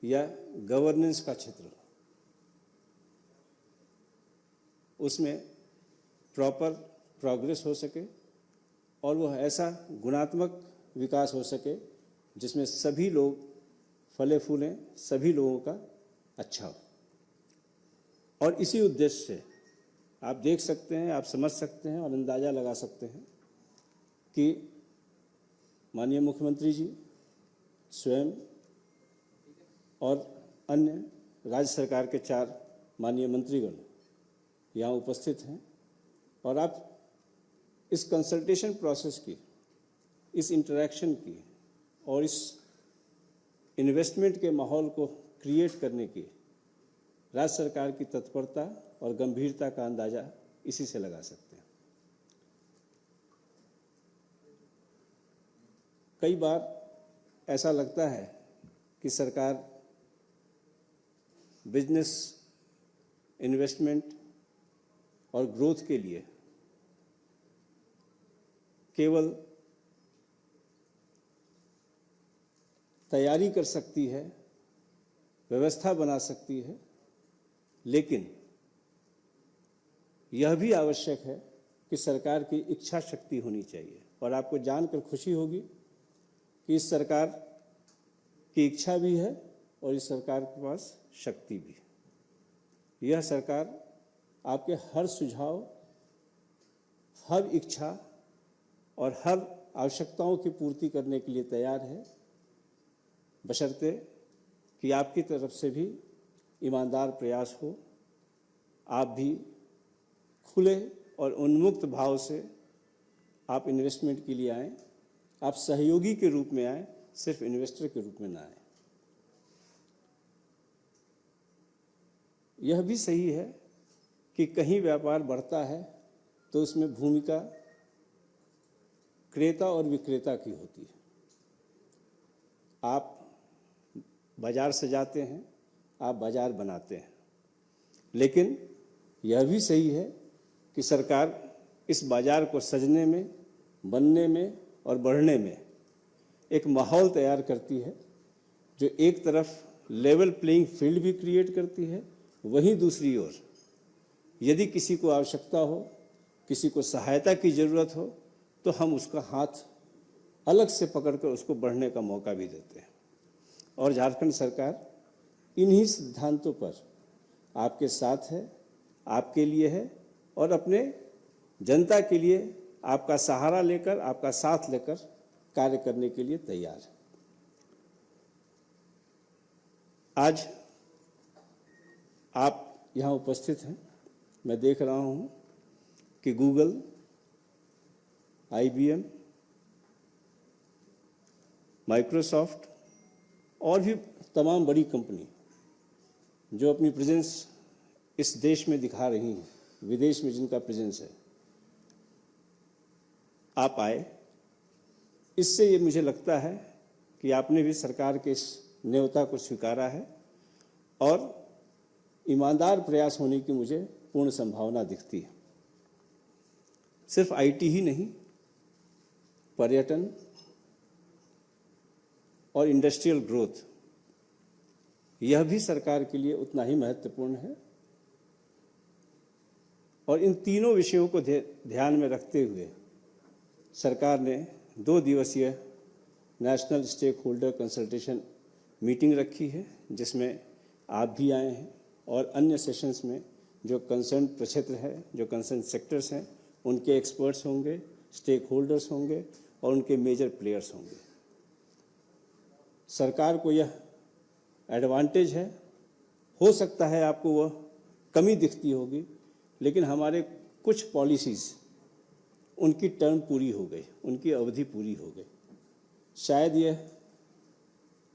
या गवर्नेंस का क्षेत्र हो, उसमें प्रॉपर प्रोग्रेस हो सके और वह ऐसा गुणात्मक विकास हो सके जिसमें सभी लोग फले फूलें, सभी लोगों का अच्छा हो। और इसी उद्देश्य से आप देख सकते हैं, आप समझ सकते हैं और अंदाज़ा लगा सकते हैं कि माननीय मुख्यमंत्री जी स्वयं और अन्य राज्य सरकार के 4 माननीय मंत्रीगण यहाँ उपस्थित हैं और आप इस कंसल्टेशन प्रोसेस की, इस इंटरैक्शन की और इस इन्वेस्टमेंट के माहौल को क्रिएट करने की राज्य सरकार की तत्परता और गंभीरता का अंदाजा इसी से लगा सकते हैं। कई बार ऐसा लगता है कि सरकार बिजनेस, इन्वेस्टमेंट और ग्रोथ के लिए केवल तैयारी कर सकती है, व्यवस्था बना सकती है, लेकिन यह भी आवश्यक है कि सरकार की इच्छा शक्ति होनी चाहिए। और आपको जानकर खुशी होगी कि इस सरकार की इच्छा भी है और इस सरकार के पास शक्ति भी है। यह सरकार आपके हर सुझाव, हर इच्छा और हर आवश्यकताओं की पूर्ति करने के लिए तैयार है, बशर्ते कि आपकी तरफ से भी ईमानदार प्रयास हो, आप भी खुले और उन्मुक्त भाव से आप इन्वेस्टमेंट के लिए आएँ, आप सहयोगी के रूप में आएँ, सिर्फ इन्वेस्टर के रूप में ना आएँ। यह भी सही है कि कहीं व्यापार बढ़ता है तो उसमें भूमिका क्रेता और विक्रेता की होती है। आप बाजार सजाते हैं, आप बाजार बनाते हैं, लेकिन यह भी सही है कि सरकार इस बाजार को सजने में, बनने में और बढ़ने में एक माहौल तैयार करती है, जो एक तरफ लेवल प्लेइंग फील्ड भी क्रिएट करती है वहीं दूसरी ओर यदि किसी को आवश्यकता हो, किसी को सहायता की ज़रूरत हो, तो हम उसका हाथ अलग से पकड़कर उसको बढ़ने का मौका भी देते हैं। और झारखंड सरकार इन्हीं सिद्धांतों पर आपके साथ है, आपके लिए है और अपने जनता के लिए आपका सहारा लेकर, आपका साथ लेकर कार्य करने के लिए तैयार है। आज आप यहाँ उपस्थित हैं। मैं देख रहा हूँ कि गूगल, IBM, माइक्रोसॉफ्ट और भी तमाम बड़ी कंपनी जो अपनी प्रेजेंस इस देश में दिखा रही हैं, विदेश में जिनका प्रेजेंस है, आप आए। इससे ये मुझे लगता है कि आपने भी सरकार के इस न्योता को स्वीकारा है और ईमानदार प्रयास होने की मुझे पूर्ण संभावना दिखती है। सिर्फ IT ही नहीं, पर्यटन और इंडस्ट्रियल ग्रोथ, यह भी सरकार के लिए उतना ही महत्वपूर्ण है। और इन तीनों विषयों को ध्यान में रखते हुए सरकार ने 2 दिवसीय national stakeholder consultation meeting रखी है, जिसमें आप भी आए हैं और अन्य सेशंस में जो कंसर्न प्रक्षेत्र है, जो कंसर्न सेक्टर्स हैं, उनके एक्सपर्ट्स होंगे, स्टेक होल्डर्स होंगे और उनके मेजर प्लेयर्स होंगे। सरकार को यह एडवांटेज है, हो सकता है आपको वह कमी दिखती होगी, लेकिन हमारे कुछ पॉलिसीज़ उनकी टर्म पूरी हो गई, उनकी अवधि पूरी हो गई। शायद यह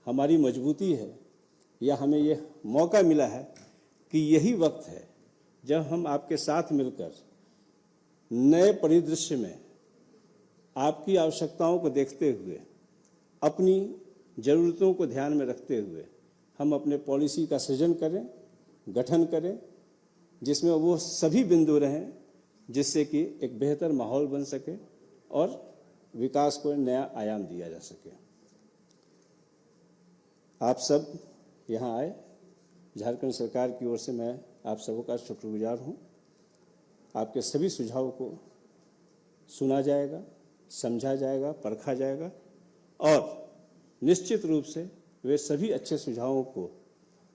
हमारी मजबूती है या हमें यह मौका मिला है कि यही वक्त है जब हम आपके साथ मिलकर नए परिदृश्य में आपकी आवश्यकताओं को देखते हुए, अपनी ज़रूरतों को ध्यान में रखते हुए हम अपने पॉलिसी का सृजन करें, गठन करें, जिसमें वो सभी बिंदु रहें जिससे कि एक बेहतर माहौल बन सके और विकास को नया आयाम दिया जा सके। आप सब यहाँ आए, झारखंड सरकार की ओर से मैं आप सबका शुक्रगुजार हूँ। आपके सभी सुझावों को सुना जाएगा, समझा जाएगा, परखा जाएगा और निश्चित रूप से वे सभी अच्छे सुझावों को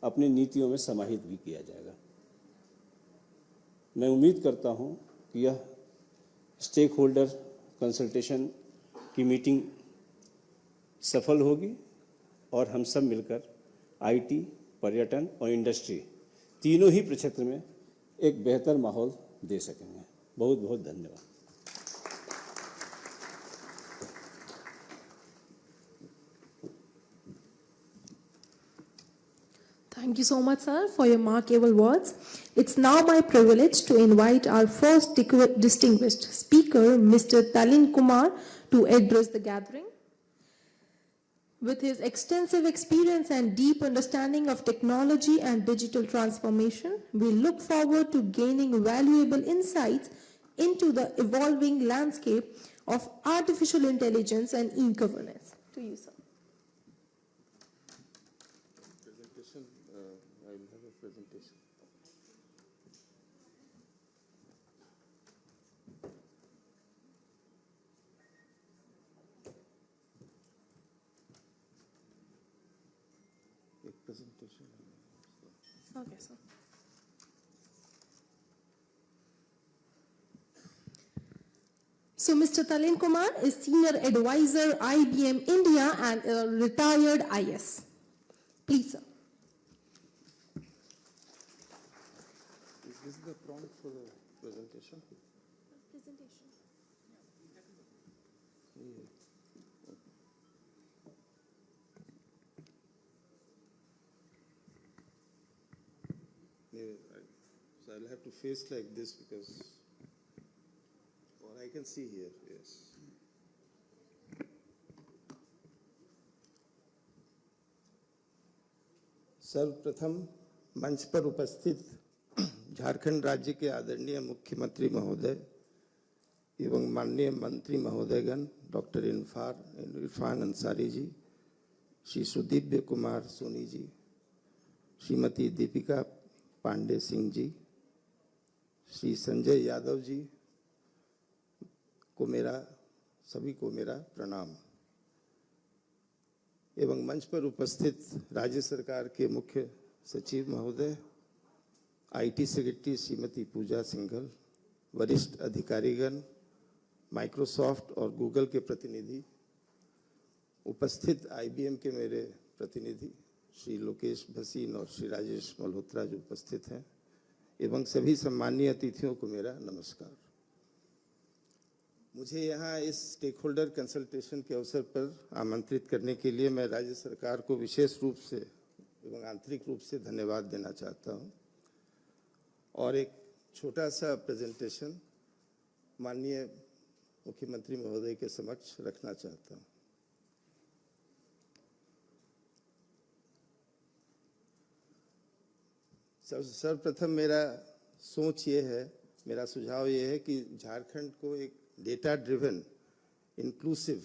अपनी नीतियों में समाहित भी किया जाएगा। मैं उम्मीद करता हूँ कि यह स्टेक होल्डर कंसल्टेशन की मीटिंग सफल होगी और हम सब मिलकर IT, पर्यटन और इंडस्ट्री तीनों ही क्षेत्र में एक बेहतर माहौल दे सकेंगे। बहुत बहुत धन्यवाद। Thank you so much, sir, for your remarkable words. It's now my privilege to invite our first distinguished speaker, Mr. Talin Kumar, to address the gathering. With his extensive experience and deep understanding of technology and digital transformation, we look forward to gaining valuable insights into the evolving landscape of artificial intelligence and e-governance. To you, sir. I will have a presentation. Okay, sir. So, Mr. Talin Kumar is Senior Advisor, IBM India and a retired IS. Please, sir. Is this the prompt for the presentation? So I'll have to face like this because, or I can see here, yes. सर्वप्रथम मंच पर उपस्थित झारखंड राज्य के आदरणीय मुख्यमंत्री महोदय एवं माननीय मंत्री महोदयगण डॉक्टर इरफान अंसारी जी, श्री सुदीव्य कुमार सोनी जी, श्रीमती दीपिका पांडे सिंह जी, श्री संजय यादव जी को सभी को मेरा प्रणाम, एवं मंच पर उपस्थित राज्य सरकार के मुख्य सचिव महोदय, आईटी सेक्रेटरी श्रीमती पूजा सिंघल, वरिष्ठ अधिकारीगण, माइक्रोसॉफ्ट और गूगल के प्रतिनिधि, उपस्थित आईबीएम के मेरे प्रतिनिधि श्री लोकेश भसीन और श्री राजेश मल्होत्रा जो उपस्थित हैं, एवं सभी सम्मानीय अतिथियों को मेरा नमस्कार। मुझे यहाँ इस स्टेक होल्डर कंसल्टेशन के अवसर पर आमंत्रित करने के लिए मैं राज्य सरकार को विशेष रूप से एवं आंतरिक रूप से धन्यवाद देना चाहता हूँ और एक छोटा सा प्रेजेंटेशन माननीय मुख्यमंत्री महोदय के समक्ष रखना चाहता हूँ। सर्वप्रथम मेरा सुझाव ये है कि झारखंड को एक डेटा ड्रिवन, इंक्लूसिव,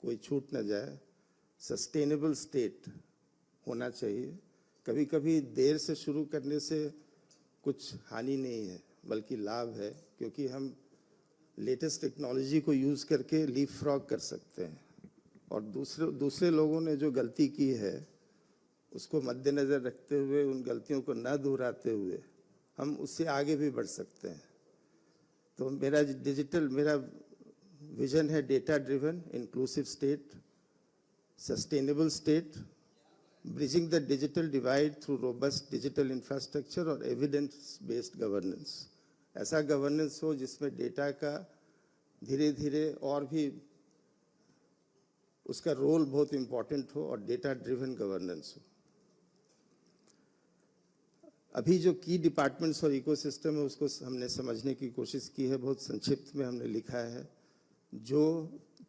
कोई छूट न जाए, सस्टेनेबल स्टेट होना चाहिए। कभी कभी देर से शुरू करने से कुछ हानि नहीं है बल्कि लाभ है, क्योंकि हम लेटेस्ट टेक्नोलॉजी को यूज़ करके लीप फ्रॉग कर सकते हैं और दूसरे लोगों ने जो गलती की है उसको मद्देनज़र रखते हुए, उन गलतियों को न दोहराते हुए हम उससे आगे भी बढ़ सकते हैं। तो मेरा विजन है data driven, inclusive state, sustainable state, bridging the digital divide through robust digital infrastructure और एविडेंस बेस्ड गवर्नेंस। ऐसा गवर्नेंस हो जिसमें डेटा का धीरे धीरे और भी उसका रोल बहुत इम्पोर्टेंट हो और डेटा ड्रिवन गवर्नेंस हो। अभी जो की डिपार्टमेंट्स और इकोसिस्टम है उसको हमने समझने की कोशिश की है, बहुत संक्षिप्त में हमने लिखा है जो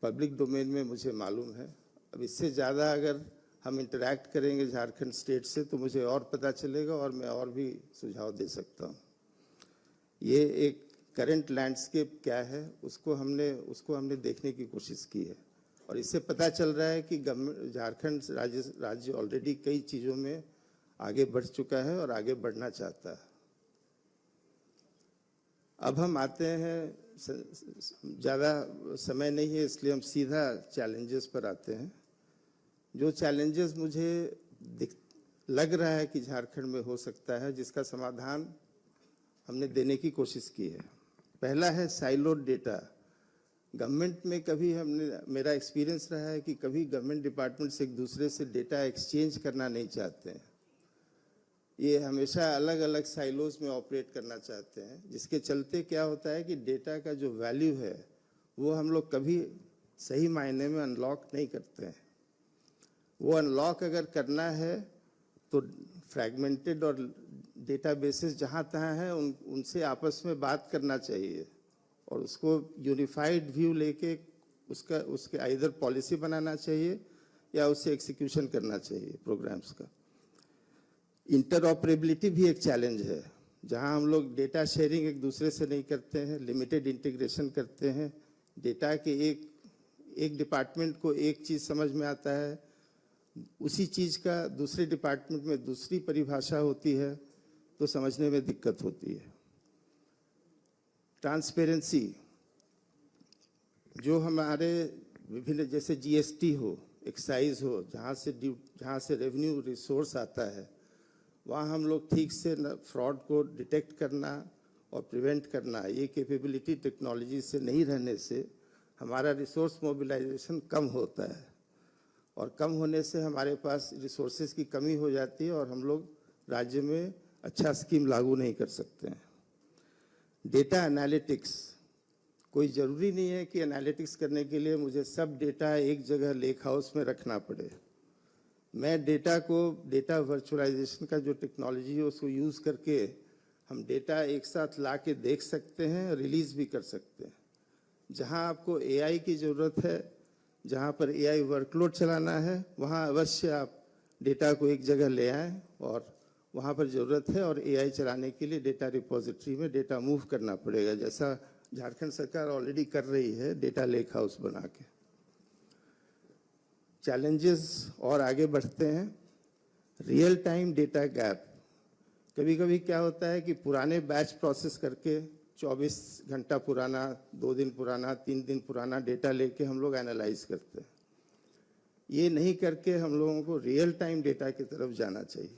पब्लिक डोमेन में मुझे मालूम है। अब इससे ज़्यादा अगर हम इंटरैक्ट करेंगे झारखंड स्टेट से तो मुझे और पता चलेगा और मैं और भी सुझाव दे सकता हूँ। ये एक करंट लैंडस्केप क्या है उसको हमने देखने की कोशिश की है और इससे पता चल रहा है कि झारखंड राज्य ऑलरेडी कई चीज़ों में आगे बढ़ चुका है और आगे बढ़ना चाहता है। अब हम आते हैं, ज़्यादा समय नहीं है इसलिए हम सीधा चैलेंजेस पर आते हैं। जो चैलेंजेस मुझे लग रहा है कि झारखंड में हो सकता है, जिसका समाधान हमने देने की कोशिश की है। पहला है साइलोड डेटा। गवर्नमेंट में मेरा एक्सपीरियंस रहा है कि कभी गवर्नमेंट डिपार्टमेंट्स एक दूसरे से डेटा एक्सचेंज करना नहीं चाहते हैं। ये हमेशा अलग अलग साइलोज में ऑपरेट करना चाहते हैं, जिसके चलते क्या होता है कि डेटा का जो वैल्यू है वो हम लोग कभी सही मायने में अनलॉक नहीं करते हैं। वो अनलॉक अगर करना है तो फ्रैगमेंटेड और डेटाबेसेस जहाँ तहाँ हैं उनसे आपस में बात करना चाहिए और उसको यूनिफाइड व्यू लेके उसके आइदर पॉलिसी बनाना चाहिए या उससे एग्जीक्यूशन करना चाहिए प्रोग्राम्स का। इंटरऑपरेबिलिटी भी एक चैलेंज है, जहां हम लोग डेटा शेयरिंग एक दूसरे से नहीं करते हैं, लिमिटेड इंटीग्रेशन करते हैं। डेटा के एक डिपार्टमेंट को एक चीज़ समझ में आता है, उसी चीज़ का दूसरे डिपार्टमेंट में दूसरी परिभाषा होती है तो समझने में दिक्कत होती है। ट्रांसपेरेंसी, जो हमारे विभिन्न जैसे जीएसटी हो, एक्साइज हो, जहाँ से रेवेन्यू रिसोर्स आता है, वहाँ हम लोग ठीक से फ्रॉड को डिटेक्ट करना और प्रिवेंट करना, ये कैपेबिलिटी टेक्नोलॉजी से नहीं रहने से हमारा रिसोर्स मोबिलाइजेशन कम होता है और कम होने से हमारे पास रिसोर्सेज की कमी हो जाती है और हम लोग राज्य में अच्छा स्कीम लागू नहीं कर सकते हैं। डेटा एनालिटिक्स, कोई ज़रूरी नहीं है कि एनालिटिक्स करने के लिए मुझे सब डेटा एक जगह लेक हाउस में रखना पड़े। मैं डेटा वर्चुअलाइजेशन का जो टेक्नोलॉजी है उसको यूज़ करके हम डेटा एक साथ ला के देख सकते हैं, रिलीज़ भी कर सकते हैं। जहां आपको एआई की ज़रूरत है, जहां पर एआई वर्कलोड चलाना है, वहां अवश्य आप डेटा को एक जगह ले आएँ और वहां पर ज़रूरत है और एआई चलाने के लिए डेटा रिपोजिटरी में डेटा मूव करना पड़ेगा, जैसा झारखंड सरकार ऑलरेडी कर रही है डेटा लेक हाउस बना के। चैलेंजेस और आगे बढ़ते हैं। रियल टाइम डेटा गैप, कभी कभी क्या होता है कि पुराने बैच प्रोसेस करके 24 घंटा पुराना, 2 दिन पुराना, 3 दिन पुराना डेटा लेके हम लोग एनालाइज करते हैं। ये नहीं करके हम लोगों को रियल टाइम डेटा की तरफ जाना चाहिए।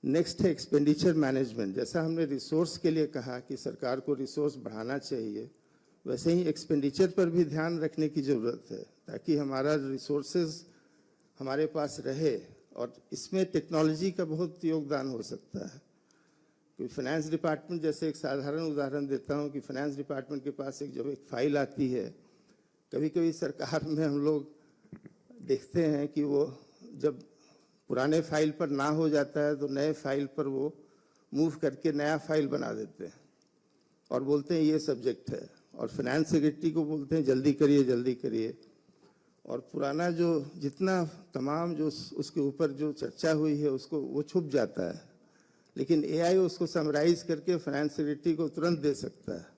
नेक्स्ट है एक्सपेंडिचर मैनेजमेंट। जैसा हमने रिसोर्स के लिए कहा कि सरकार को रिसोर्स बढ़ाना चाहिए, वैसे ही एक्सपेंडिचर पर भी ध्यान रखने की ज़रूरत है ताकि हमारा रिसोर्सेज हमारे पास रहे। और इसमें टेक्नोलॉजी का बहुत योगदान हो सकता है। कोई फाइनेंस डिपार्टमेंट, जैसे एक साधारण उदाहरण देता हूँ कि फाइनेंस डिपार्टमेंट के पास जब एक फाइल आती है, कभी कभी सरकार में हम लोग देखते हैं कि वो जब पुराने फाइल पर ना हो जाता है तो नए फाइल पर वो मूव करके नया फाइल बना देते हैं और बोलते हैं ये सब्जेक्ट है, और फाइनेंस सेक्रेटरी को बोलते हैं जल्दी करिए जल्दी करिए, और पुराना जो जितना तमाम जो उसके ऊपर जो चर्चा हुई है उसको वो छुप जाता है, लेकिन एआई उसको समराइज करके फाइनेंस सेक्रेटरी को तुरंत दे सकता है।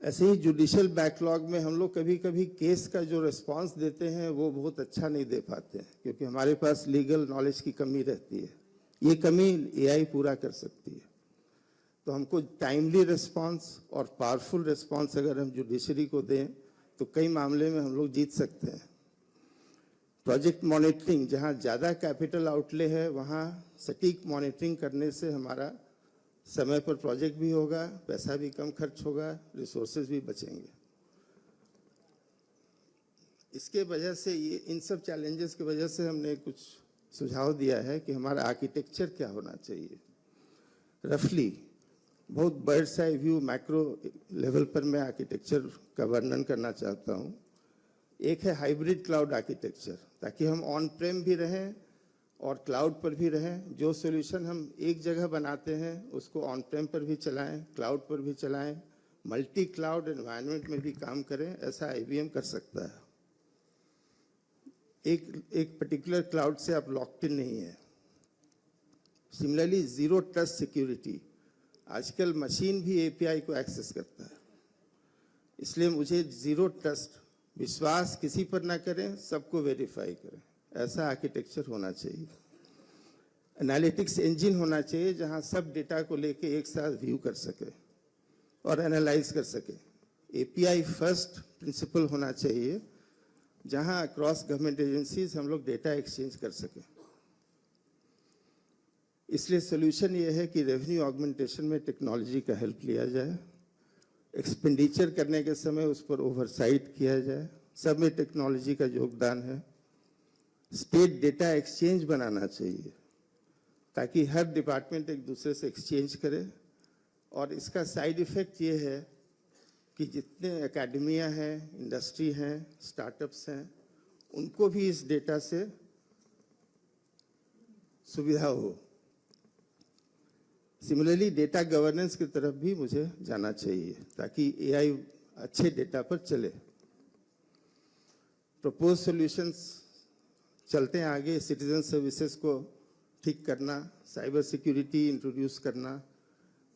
ऐसे ही जुडिशियल बैकलॉग में हम लोग कभी कभी केस का जो रिस्पांस देते हैं वो बहुत अच्छा नहीं दे पाते हैं, क्योंकि हमारे पास लीगल नॉलेज की कमी रहती है। ये कमी एआई पूरा कर सकती है। तो हमको टाइमली रिस्पांस और पावरफुल रिस्पांस अगर हम जुडिशरी को दें तो कई मामले में हम लोग जीत सकते हैं। प्रोजेक्ट मॉनिटरिंग, जहाँ ज़्यादा कैपिटल आउटले है वहाँ सटीक मॉनिटरिंग करने से हमारा समय पर प्रोजेक्ट भी होगा, पैसा भी कम खर्च होगा, रिसोर्सेज भी बचेंगे। इसके वजह से ये इन सब चैलेंजेस की वजह से हमने कुछ सुझाव दिया है कि हमारा आर्किटेक्चर क्या होना चाहिए। रफली बहुत birds eye view macro level पर मैं आर्किटेक्चर का वर्णन करना चाहता हूँ। एक है हाइब्रिड क्लाउड आर्किटेक्चर, ताकि हम ऑन प्रेम भी रहें और क्लाउड पर भी रहें। जो सॉल्यूशन हम एक जगह बनाते हैं उसको ऑन प्रेम पर भी चलाएं, क्लाउड पर भी चलाएं, मल्टी क्लाउड एनवायरनमेंट में भी काम करें, ऐसा आईबीएम कर सकता है। एक पर्टिकुलर क्लाउड से आप लॉक्ड इन नहीं है। सिमिलरली जीरो ट्रस्ट सिक्योरिटी, आजकल मशीन भी एपीआई को एक्सेस करता है, इसलिए मुझे जीरो ट्रस्ट, विश्वास किसी पर ना करें, सबको वेरीफाई करें, ऐसा आर्किटेक्चर होना चाहिए। एनालिटिक्स इंजन होना चाहिए जहां सब डेटा को लेके एक साथ व्यू कर सके और एनालाइज कर सके। एपीआई फर्स्ट प्रिंसिपल होना चाहिए जहां अक्रॉस गवर्नमेंट एजेंसीज हम लोग डेटा एक्सचेंज कर सके। इसलिए सोल्यूशन ये है कि रेवेन्यू ऑगमेंटेशन में टेक्नोलॉजी का हेल्प लिया जाए, एक्सपेंडिचर करने के समय उस पर ओवरसाइट किया जाए, सब में टेक्नोलॉजी का योगदान है। स्टेट डेटा एक्सचेंज बनाना चाहिए ताकि हर डिपार्टमेंट एक दूसरे से एक्सचेंज करे, और इसका साइड इफेक्ट ये है कि जितने एकेडमिया हैं, इंडस्ट्री हैं, स्टार्टअप्स हैं, उनको भी इस डेटा से सुविधा हो। सिमिलरली डेटा गवर्नेंस की तरफ भी मुझे जाना चाहिए ताकि एआई अच्छे डेटा पर चले। प्रपोज सॉल्यूशंस चलते हैं आगे। सिटीजन सर्विसेज को ठीक करना, साइबर सिक्योरिटी इंट्रोड्यूस करना,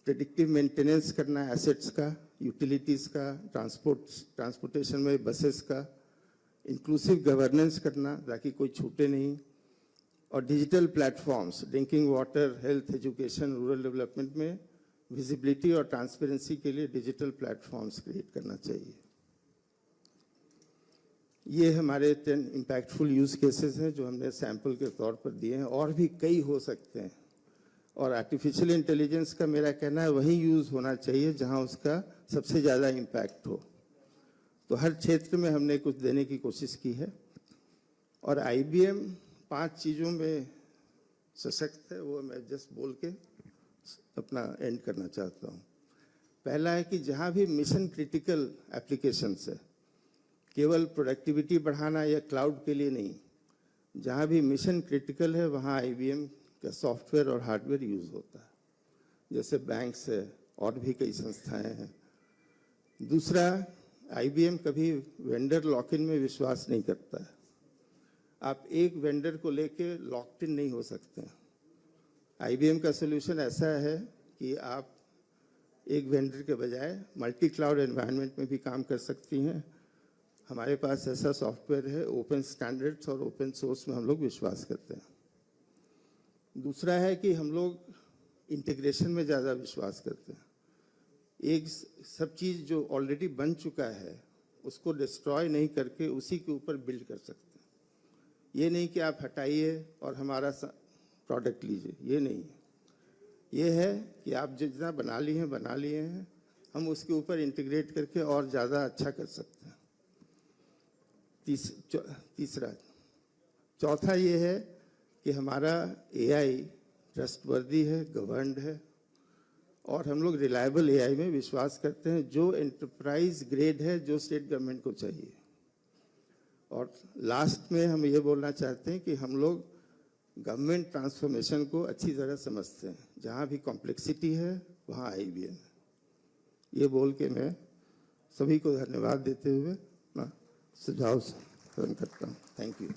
प्रेडिक्टिव मेंटेनेंस करना एसेट्स का, यूटिलिटीज़ का, ट्रांसपोर्टेशन में बसेस का, इंक्लूसिव गवर्नेंस करना ताकि कोई छूटे नहीं, और digital platforms, drinking water, health, education, rural development में विजिबिलिटी और ट्रांसपेरेंसी के लिए डिजिटल प्लेटफॉर्म्स क्रिएट करना चाहिए। ये हमारे 10 इम्पैक्टफुल यूज केसेस हैं जो हमने सैंपल के तौर पर दिए हैं, और भी कई हो सकते हैं। और आर्टिफिशियल इंटेलिजेंस का मेरा कहना है वही यूज़ होना चाहिए जहां उसका सबसे ज़्यादा इम्पैक्ट हो। तो हर क्षेत्र में हमने कुछ देने की कोशिश की है, और आईबीएम 5 चीज़ों में सशक्त है, वो मैं जस्ट बोल के अपना एंड करना चाहता हूँ। पहला है कि जहाँ भी मिशन क्रिटिकल एप्लीकेशंस है, केवल प्रोडक्टिविटी बढ़ाना या क्लाउड के लिए नहीं, जहाँ भी मिशन क्रिटिकल है वहाँ आईबीएम का सॉफ्टवेयर और हार्डवेयर यूज़ होता है, जैसे बैंक्स है और भी कई संस्थाएं हैं। दूसरा, आईबीएम कभी वेंडर लॉक इन में विश्वास नहीं करता है। आप एक वेंडर को लेके लॉक्ड इन नहीं हो सकते। आईबीएम का सोल्यूशन ऐसा है कि आप एक वेंडर के बजाय मल्टी क्लाउड एनवायरनमेंट में भी काम कर सकती हैं। हमारे पास ऐसा सॉफ्टवेयर है, ओपन स्टैंडर्ड्स और ओपन सोर्स में हम लोग विश्वास करते हैं। दूसरा है कि हम लोग इंटीग्रेशन में ज़्यादा विश्वास करते हैं। एक सब चीज़ जो ऑलरेडी बन चुका है उसको डिस्ट्रॉय नहीं करके उसी के ऊपर बिल्ड कर सकते हैं। ये नहीं कि आप हटाइए और हमारा प्रोडक्ट लीजिए, ये नहीं। ये है कि आप जितना बना लिए हैं हम उसके ऊपर इंटीग्रेट करके और ज़्यादा अच्छा कर सकते हैं। तीसरा चौथा ये है कि हमारा एआई ट्रस्टवर्दी है, गवर्नड है और हम लोग रिलायबल एआई में विश्वास करते हैं जो एंटरप्राइज ग्रेड है, जो स्टेट गवर्नमेंट को चाहिए। और लास्ट में हम ये बोलना चाहते हैं कि हम लोग गवर्नमेंट ट्रांसफॉर्मेशन को अच्छी तरह समझते हैं। जहाँ भी कॉम्प्लेक्सिटी है वहाँ IBM है। ये बोल के मैं सभी को धन्यवाद देते हुए अपना सुझाव प्रदान करता हूँ। Thank you.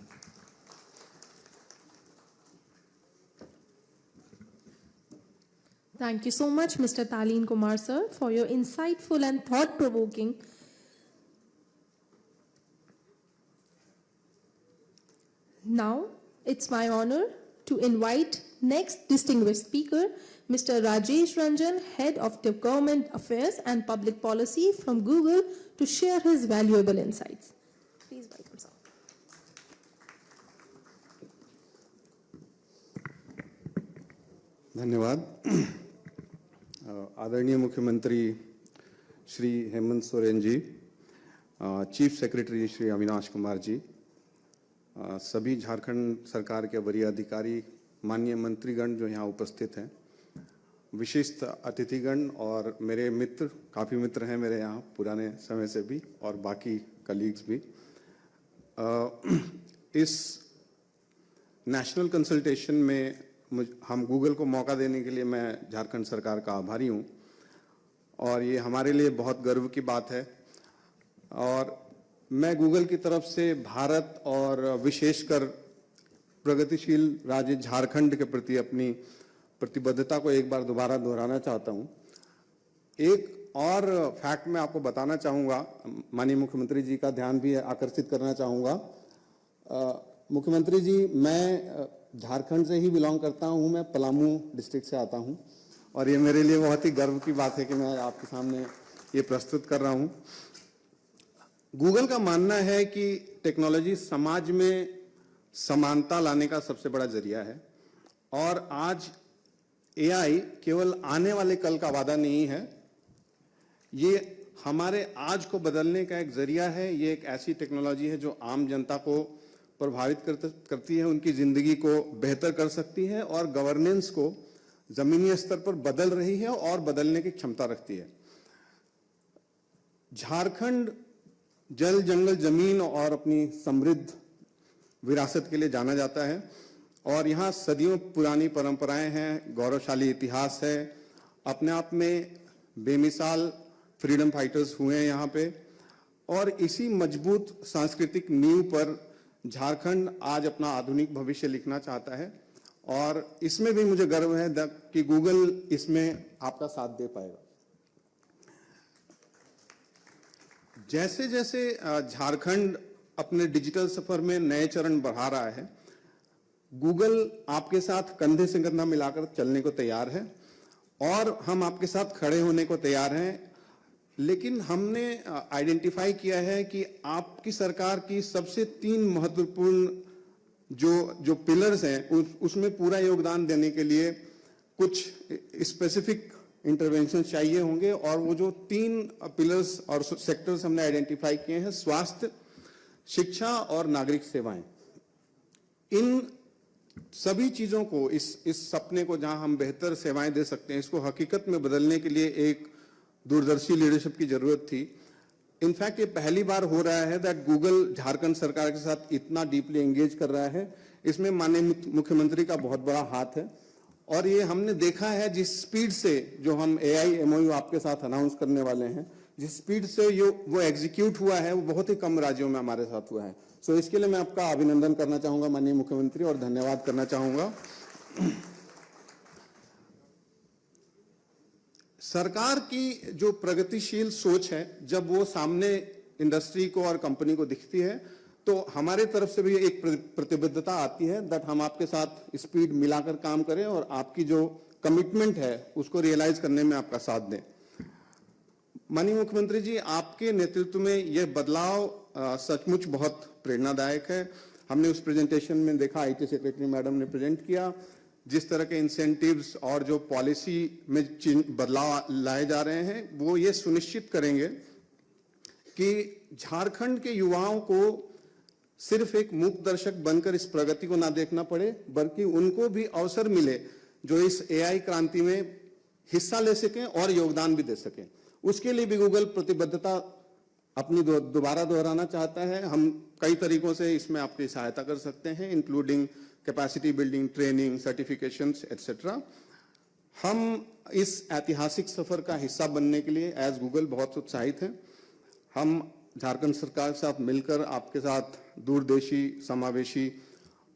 Thank you so much, Mr. Taleen Kumar sir, for your insightful and thought-provoking. Now, it's my honor to invite next distinguished speaker, Mr. Rajesh Ranjan, Head of the Government Affairs and Public Policy from Google, to share his valuable insights. Please welcome, sir. धन्यवाद। आदरणीय मुख्यमंत्री श्री हेमंत सोरेन जी, chief secretary Shri Avinash Kumar ji, सभी झारखंड सरकार के वरीय अधिकारी, माननीय मंत्रीगण जो यहाँ उपस्थित हैं, विशिष्ट अतिथिगण और मेरे मित्र, काफ़ी मित्र हैं मेरे यहाँ पुराने समय से भी, और बाकी कलीग्स भी। इस नेशनल कंसल्टेशन में हम गूगल को मौका देने के लिए मैं झारखंड सरकार का आभारी हूँ और ये हमारे लिए बहुत गर्व की बात है। और मैं गूगल की तरफ से भारत और विशेषकर प्रगतिशील राज्य झारखंड के प्रति अपनी प्रतिबद्धता को एक बार दोबारा दोहराना चाहता हूँ। एक और फैक्ट मैं आपको बताना चाहूँगा, माननीय मुख्यमंत्री जी का ध्यान भी आकर्षित करना चाहूँगा। मुख्यमंत्री जी, मैं झारखंड से ही बिलोंग करता हूँ, मैं पलामू डिस्ट्रिक्ट से आता हूँ और ये मेरे लिए बहुत ही गर्व की बात है कि मैं आपके सामने ये प्रस्तुत कर रहा हूँ। गूगल का मानना है कि टेक्नोलॉजी समाज में समानता लाने का सबसे बड़ा जरिया है और आज AI केवल आने वाले कल का वादा नहीं है, ये हमारे आज को बदलने का एक जरिया है। ये एक ऐसी टेक्नोलॉजी है जो आम जनता को प्रभावित करती है, उनकी जिंदगी को बेहतर कर सकती है और गवर्नेंस को जमीनी स्तर पर बदल रही है और बदलने की क्षमता रखती है। झारखंड जल, जंगल, जमीन और अपनी समृद्ध विरासत के लिए जाना जाता है और यहाँ सदियों पुरानी परंपराएं हैं, गौरवशाली इतिहास है, अपने आप में बेमिसाल फ्रीडम फाइटर्स हुए हैं यहाँ पे। और इसी मजबूत सांस्कृतिक नींव पर झारखंड आज अपना आधुनिक भविष्य लिखना चाहता है और इसमें भी मुझे गर्व है कि गूगल इसमें आपका साथ दे पाएगा। जैसे जैसे झारखंड अपने डिजिटल सफर में नए चरण बढ़ा रहा है, गूगल आपके साथ कंधे से कंधा मिलाकर चलने को तैयार है और हम आपके साथ खड़े होने को तैयार हैं। लेकिन हमने आइडेंटिफाई किया है कि आपकी सरकार की सबसे 3 महत्वपूर्ण जो पिलर्स हैं उसमें पूरा योगदान देने के लिए कुछ स्पेसिफिक इंटरवेंशन चाहिए होंगे और वो जो 3 पिलर्स और सेक्टर्स हमने आइडेंटिफाई किए हैं, स्वास्थ्य, शिक्षा और नागरिक सेवाएं। इन सभी चीजों को, इस सपने को जहां हम बेहतर सेवाएं दे सकते हैं, इसको हकीकत में बदलने के लिए एक दूरदर्शी लीडरशिप की जरूरत थी। इनफैक्ट ये पहली बार हो रहा है दैट गूगल झारखंड सरकार के साथ इतना डीपली एंगेज कर रहा है। इसमें माननीय मुख्यमंत्री का बहुत बड़ा हाथ है और ये हमने देखा है जिस स्पीड से जो हम AI MOU आपके साथ अनाउंस करने वाले हैं, जिस स्पीड से वो एग्जीक्यूट हुआ है, वो बहुत ही कम राज्यों में हमारे साथ हुआ है। सो इसके लिए मैं आपका अभिनंदन करना चाहूंगा माननीय मुख्यमंत्री और धन्यवाद करना चाहूंगा। सरकार की जो प्रगतिशील सोच है, जब वो सामने इंडस्ट्री को और कंपनी को दिखती है तो हमारे तरफ से भी एक प्रतिबद्धता आती है दैट हम आपके साथ स्पीड मिलाकर काम करें और आपकी जो कमिटमेंट है उसको रियलाइज करने में आपका साथ दें। माननीय मुख्यमंत्री जी, आपके नेतृत्व में यह बदलाव सचमुच बहुत प्रेरणादायक है। हमने उस प्रेजेंटेशन में देखा, आईटी सेक्रेटरी मैडम ने प्रेजेंट किया, जिस तरह के इंसेंटिव्स और जो पॉलिसी में बदलाव लाए जा रहे हैं वो ये सुनिश्चित करेंगे कि झारखंड के युवाओं को सिर्फ एक मूक दर्शक बनकर इस प्रगति को ना देखना पड़े, बल्कि उनको भी अवसर मिले जो इस एआई क्रांति में हिस्सा ले सकें और योगदान भी दे सकें। उसके लिए भी गूगल प्रतिबद्धता अपनी दोबारा दोहराना चाहता है। हम कई तरीकों से इसमें आपकी सहायता कर सकते हैं, including capacity building, training, certifications etcetera. हम इस ऐतिहासिक सफर का हिस्सा बनने के लिए एज गूगल बहुत उत्साहित हैं। हम झारखंड सरकार के साथ मिलकर आपके साथ दूरदेशी, समावेशी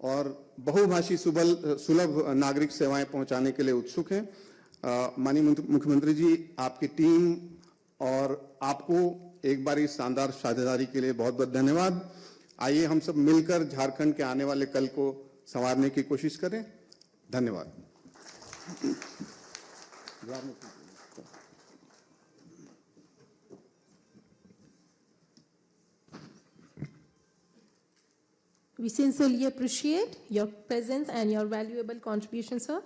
और बहुभाषी सुलभ नागरिक सेवाएं पहुंचाने के लिए उत्सुक हैं। माननीय मुख्यमंत्री जी, आपकी टीम और आपको एक बार इस शानदार साझेदारी के लिए बहुत बहुत धन्यवाद। आइए हम सब मिलकर झारखंड के आने वाले कल को संवारने की कोशिश करें। धन्यवाद। We sincerely appreciate your presence and your valuable contribution, sir.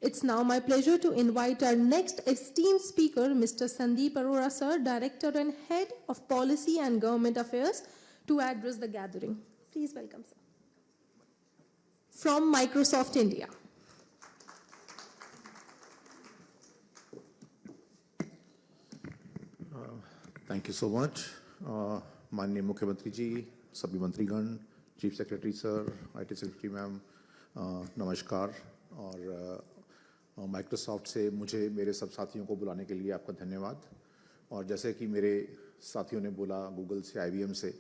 It's now my pleasure to invite our next esteemed speaker, Mr. Sandeep Arora, sir, Director and Head of Policy and Government Affairs, to address the gathering. Please welcome, sir. From Microsoft India. Thank you so much. माननीय मुख्यमंत्री जी, सभी मंत्रीगण, chief secretary sir, IT secretary ma'am, नमस्कार। और Microsoft से मुझे मेरे सब साथियों को बुलाने के लिए आपका धन्यवाद। और जैसे कि मेरे साथियों ने बोला, गूगल से, आईबीएम से,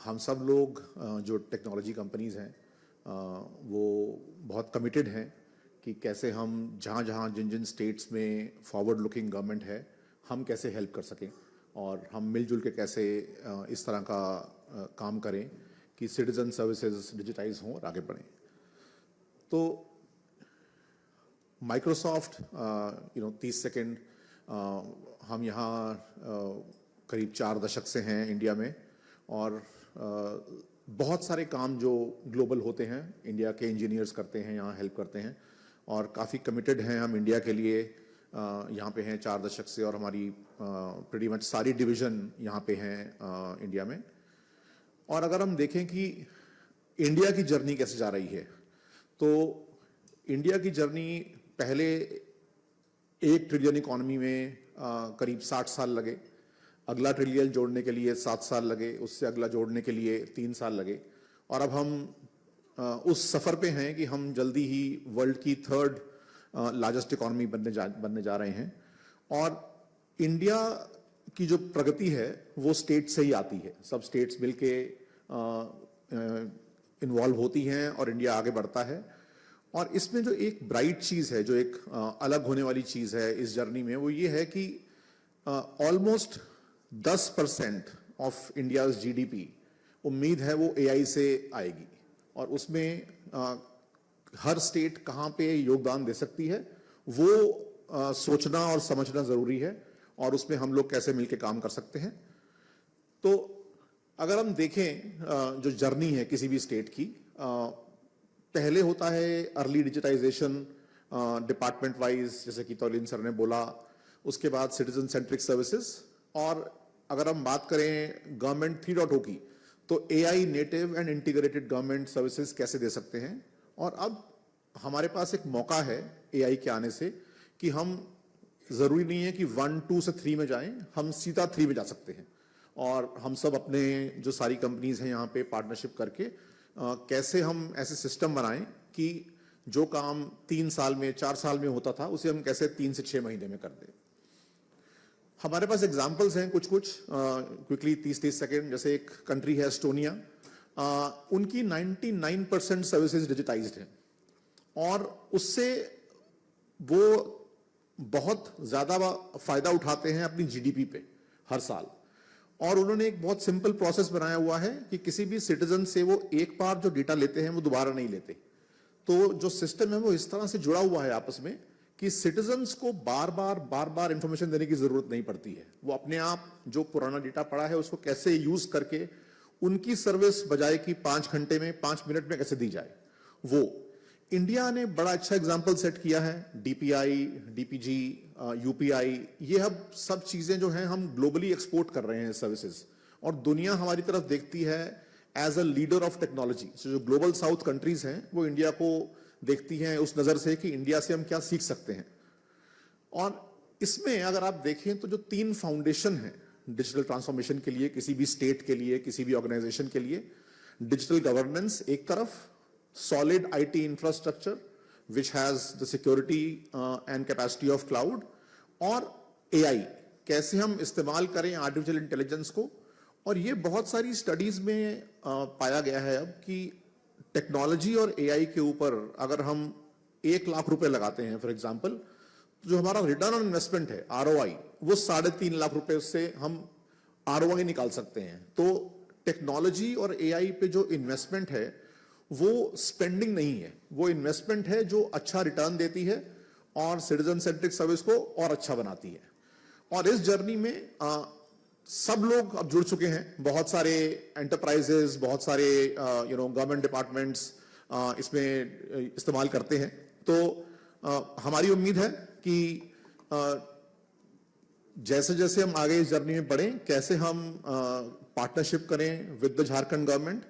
हम सब लोग जो टेक्नोलॉजी कंपनीज हैं वो बहुत कमिटेड हैं कि कैसे हम जहाँ जहाँ जिन जिन स्टेट्स में फॉरवर्ड लुकिंग गवर्नमेंट है, हम कैसे हेल्प कर सकें और हम मिलजुल के कैसे इस तरह का काम करें कि सिटीजन सर्विसेज डिजिटाइज हों और आगे बढ़ें। तो माइक्रोसॉफ्ट 30 सेकेंड, हम यहाँ करीब 4 दशक से हैं इंडिया में, और बहुत सारे काम जो ग्लोबल होते हैं इंडिया के इंजीनियर्स करते हैं, यहाँ हेल्प करते हैं, और काफ़ी कमिटेड हैं हम इंडिया के लिए। यहाँ पे हैं 4 दशक से, और हमारी प्रीटी मच सारी डिवीज़न यहाँ पे हैं इंडिया में। और अगर हम देखें कि इंडिया की जर्नी कैसे जा रही है, तो इंडिया की जर्नी पहले 1 ट्रिलियन इकॉनमी में करीब 60 साल लगे, अगला ट्रिलियन जोड़ने के लिए 7 साल लगे, उससे अगला जोड़ने के लिए 3 साल लगे, और अब हम उस सफ़र पे हैं कि हम जल्दी ही वर्ल्ड की 3rd लार्जेस्ट इकॉनमी बनने जा रहे हैं। और इंडिया की जो प्रगति है वो स्टेट से ही आती है, सब स्टेट्स मिलके इन्वॉल्व होती हैं और इंडिया आगे बढ़ता है। और इसमें जो एक ब्राइट चीज़ है, जो एक अलग होने वाली चीज़ है इस जर्नी में, वो ये है कि ऑलमोस्ट 10% ऑफ इंडियाज जीडीपी उम्मीद है वो एआई से आएगी, और उसमें हर स्टेट कहाँ पे योगदान दे सकती है वो सोचना और समझना ज़रूरी है, और उसमें हम लोग कैसे मिलके काम कर सकते हैं। तो अगर हम देखें जो जर्नी है किसी भी स्टेट की, पहले होता है अर्ली डिजिटाइजेशन डिपार्टमेंट वाइज, जैसे कि तौलीन सर ने बोला, उसके बाद सिटीजन सेंट्रिक सर्विसेज, और अगर हम बात करें गवर्नमेंट 3.0 की, तो AI native and integrated government services कैसे दे सकते हैं। और अब हमारे पास एक मौका है एआई के आने से कि हम ज़रूरी नहीं है कि 1, 2 से 3 में जाएं, हम सीधा 3 में जा सकते हैं। और हम सब अपने जो सारी कंपनीज हैं यहाँ पे पार्टनरशिप करके कैसे हम ऐसे सिस्टम बनाएं कि जो काम 3 साल में, 4 साल में होता था, उसे हम कैसे 3 से 6 महीने में कर दें। हमारे पास एग्जाम्पल्स हैं कुछ क्विकली 30 सेकेंड। जैसे एक कंट्री है एस्टोनिया, उनकी 99% सर्विसेज डिजिटाइज्ड हैं, और उससे वो बहुत ज़्यादा फायदा उठाते हैं अपनी जीडीपी पे हर साल। और उन्होंने एक बहुत सिंपल प्रोसेस बनाया हुआ है कि किसी भी सिटीजन से वो एक बार जो डेटा लेते हैं वो दोबारा नहीं लेते। तो जो सिस्टम है वो इस तरह से जुड़ा हुआ है आपस में कि सिटीजन्स को बार बार इंफॉर्मेशन देने की जरूरत नहीं पड़ती है। वो अपने आप जो पुराना डेटा पड़ा है उसको कैसे यूज करके उनकी सर्विस बजाय कि 5 घंटे में 5 मिनट में कैसे दी जाए। वो इंडिया ने बड़ा अच्छा एग्जाम्पल सेट किया है। डीपीआई, डीपीजी, यूपीआई, ये अब सब चीजें जो हैं हम ग्लोबली एक्सपोर्ट कर रहे हैं सर्विसेज, और दुनिया हमारी तरफ देखती है as a leader of technology. जो ग्लोबल साउथ कंट्रीज हैं वो इंडिया को देखती हैं उस नजर से कि इंडिया से हम क्या सीख सकते हैं। और इसमें अगर आप देखें तो जो 3 फाउंडेशन है डिजिटल ट्रांसफॉर्मेशन के लिए, किसी भी स्टेट के लिए, किसी भी ऑर्गेनाइजेशन के लिए, डिजिटल गवर्नेंस एक तरफ, solid IT infrastructure which has the security and capacity of cloud, और AI कैसे हम इस्तेमाल करें आर्टिफिशियल इंटेलिजेंस को। और ये बहुत सारी स्टडीज में पाया गया है अब कि टेक्नोलॉजी और AI के ऊपर अगर हम 1 लाख रुपए लगाते हैं फॉर एग्जांपल, तो जो हमारा रिटर्न ऑन इन्वेस्टमेंट है ROI वो 3.5 लाख रुपए से हम ROI निकाल सकते हैं। तो टेक्नोलॉजी और AI पे जो इन्वेस्टमेंट है वो स्पेंडिंग नहीं है, वो इन्वेस्टमेंट है जो अच्छा रिटर्न देती है और सिटीजन सेंट्रिक सर्विस को और अच्छा बनाती है। और इस जर्नी में सब लोग अब जुड़ चुके हैं, बहुत सारे एंटरप्राइजेस, बहुत सारे गवर्नमेंट डिपार्टमेंट्स इसमें इस्तेमाल करते हैं। तो हमारी उम्मीद है कि जैसे जैसे हम आगे इस जर्नी में बढ़ें, कैसे हम पार्टनरशिप करें विद द झारखंड गवर्नमेंट,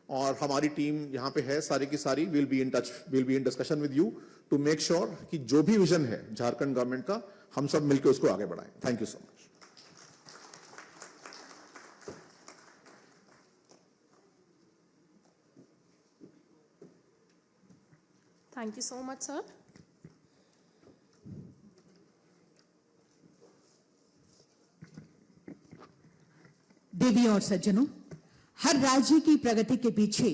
और हमारी टीम यहाँ पे है सारी की सारी, will be in touch, will be in discussion with you to make sure कि जो भी विजन है झारखंड गवर्नमेंट का हम सब मिलकर उसको आगे बढ़ाएं। Thank you so much. Thank you so much, sir. देवी और सज्जनों, हर राज्य की प्रगति के पीछे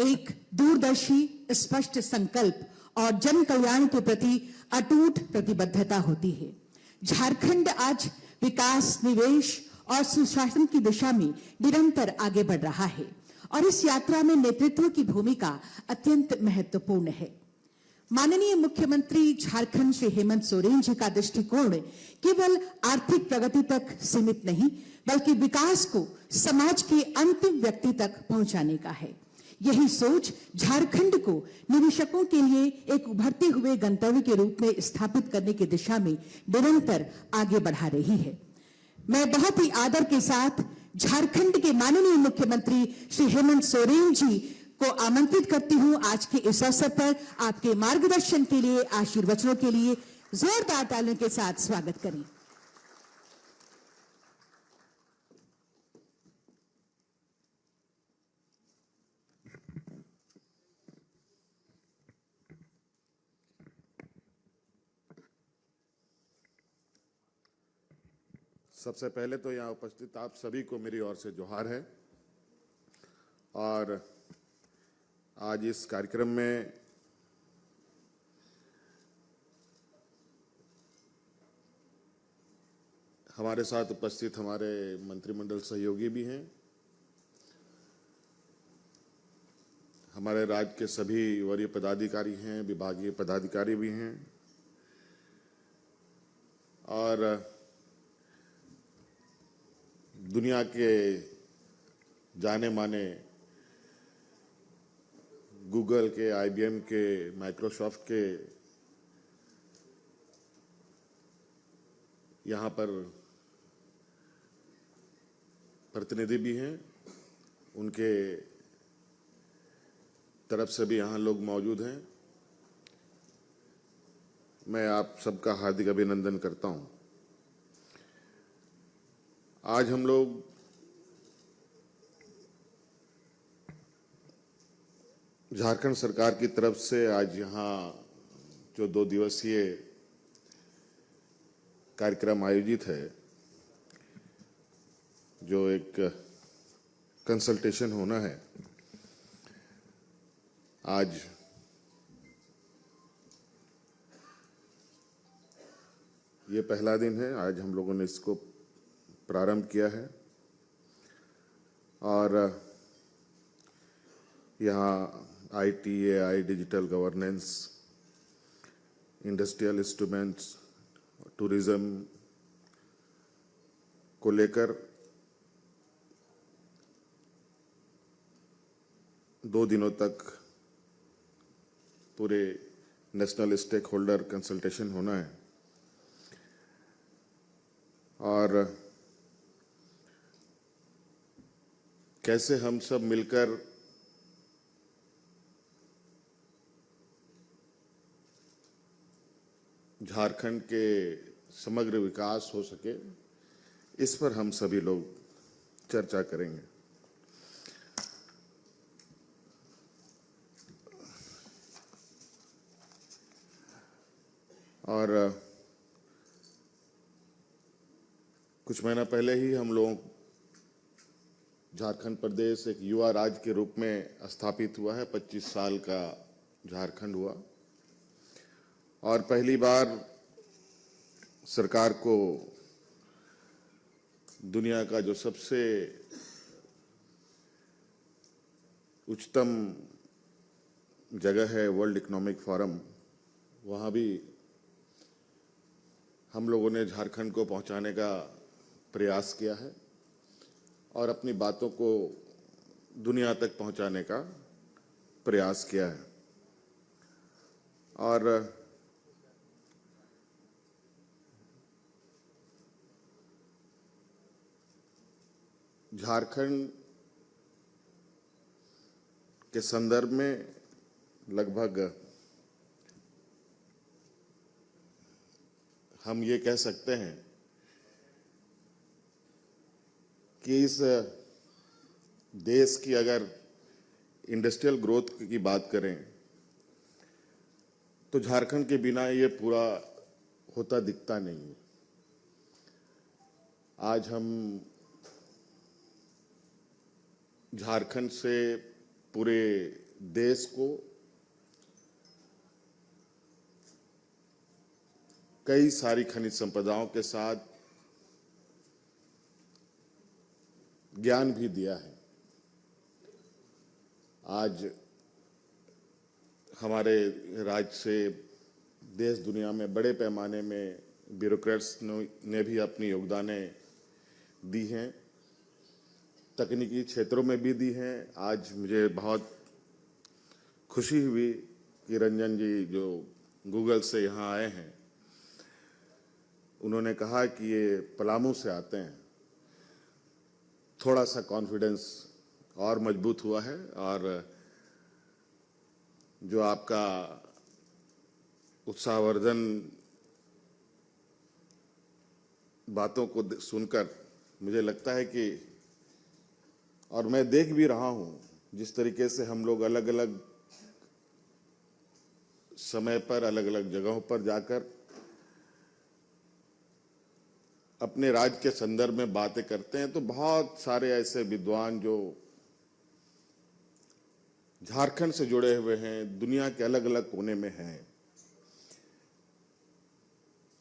एक दूरदर्शी, स्पष्ट संकल्प और जन कल्याण के प्रति अटूट प्रतिबद्धता होती है। झारखंड आज विकास, निवेश और सुशासन की दिशा में निरंतर आगे बढ़ रहा है और इस यात्रा में नेतृत्व की भूमिका अत्यंत महत्वपूर्ण है। माननीय मुख्यमंत्री झारखंड श्री हेमंत सोरेन जी का दृष्टिकोण केवल आर्थिक प्रगति तक सीमित नहीं, बल्कि विकास को समाज के अंतिम व्यक्ति तक पहुंचाने का है। यही सोच झारखंड को निवेशकों के लिए एक उभरते हुए गंतव्य के रूप में स्थापित करने की दिशा में निरंतर आगे बढ़ा रही है। मैं बहुत ही आदर के साथ झारखंड के माननीय मुख्यमंत्री श्री हेमंत सोरेन जी को आमंत्रित करती हूं आज के इस अवसर पर आपके मार्गदर्शन के लिए, आशीर्वचनों के लिए जोरदार तालियों के साथ स्वागत करें। सबसे पहले तो यहाँ उपस्थित आप सभी को मेरी ओर से जोहार है। और आज इस कार्यक्रम में हमारे साथ उपस्थित हमारे मंत्रिमंडल सहयोगी भी हैं, हमारे राज्य के सभी वरीय पदाधिकारी हैं, विभागीय पदाधिकारी भी हैं, और दुनिया के जाने माने गूगल के, IBM के, माइक्रोसॉफ्ट के यहाँ पर प्रतिनिधि भी हैं, उनके तरफ से भी यहाँ लोग मौजूद हैं। मैं आप सबका हार्दिक अभिनंदन करता हूँ। आज हम लोग झारखंड सरकार की तरफ से आज यहाँ जो 2 दिवसीय कार्यक्रम आयोजित है, जो एक कंसल्टेशन होना है, आज ये पहला दिन है। आज हम लोगों ने इसको प्रारंभ किया है और यहाँ IT, AI, digital governance, industrial instruments, tourism को लेकर 2 दिनों तक पूरे नेशनल स्टेक होल्डर कंसल्टेशन होना है। और कैसे हम सब मिलकर झारखंड के समग्र विकास हो सके, इस पर हम सभी लोग चर्चा करेंगे। और कुछ महीना पहले ही हम लोग झारखंड प्रदेश एक युवा राज्य के रूप में स्थापित हुआ है। 25 साल का झारखंड हुआ और पहली बार सरकार को दुनिया का जो सबसे उच्चतम जगह है वर्ल्ड इकोनॉमिक फोरम, वहाँ भी हम लोगों ने झारखंड को पहुंचाने का प्रयास किया है और अपनी बातों को दुनिया तक पहुंचाने का प्रयास किया है। और झारखंड के संदर्भ में लगभग हम ये कह सकते हैं कि इस देश की अगर इंडस्ट्रियल ग्रोथ की बात करें तो झारखंड के बिना ये पूरा होता दिखता नहीं है। आज हम झारखंड से पूरे देश को कई सारी खनिज संपदाओं के साथ ज्ञान भी दिया है। आज हमारे राज्य से देश दुनिया में बड़े पैमाने में ब्यूरोक्रेट्स ने भी अपनी योगदानें दी हैं, तकनीकी क्षेत्रों में भी दी हैं। आज मुझे बहुत खुशी हुई कि रंजन जी जो गूगल से यहाँ आए हैं, उन्होंने कहा कि ये पलामू से आते हैं। थोड़ा सा कॉन्फिडेंस और मजबूत हुआ है और जो आपका उत्साहवर्धन बातों को सुनकर मुझे लगता है कि, और मैं देख भी रहा हूं जिस तरीके से हम लोग अलग अलग समय पर अलग अलग जगहों पर जाकर अपने राज्य के संदर्भ में बातें करते हैं, तो बहुत सारे ऐसे विद्वान जो झारखंड से जुड़े हुए हैं, दुनिया के अलग अलग कोने में हैं।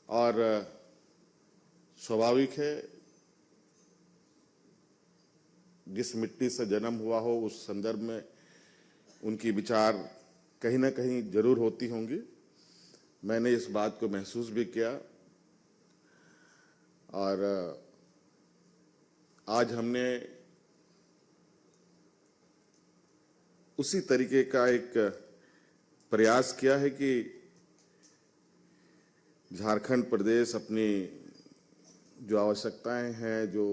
और स्वाभाविक है, जिस मिट्टी से जन्म हुआ हो उस संदर्भ में उनकी विचार कहीं ना कहीं जरूर होती होंगी। मैंने इस बात को महसूस भी किया और आज हमने उसी तरीके का एक प्रयास किया है कि झारखंड प्रदेश अपनी जो आवश्यकताएं हैं, जो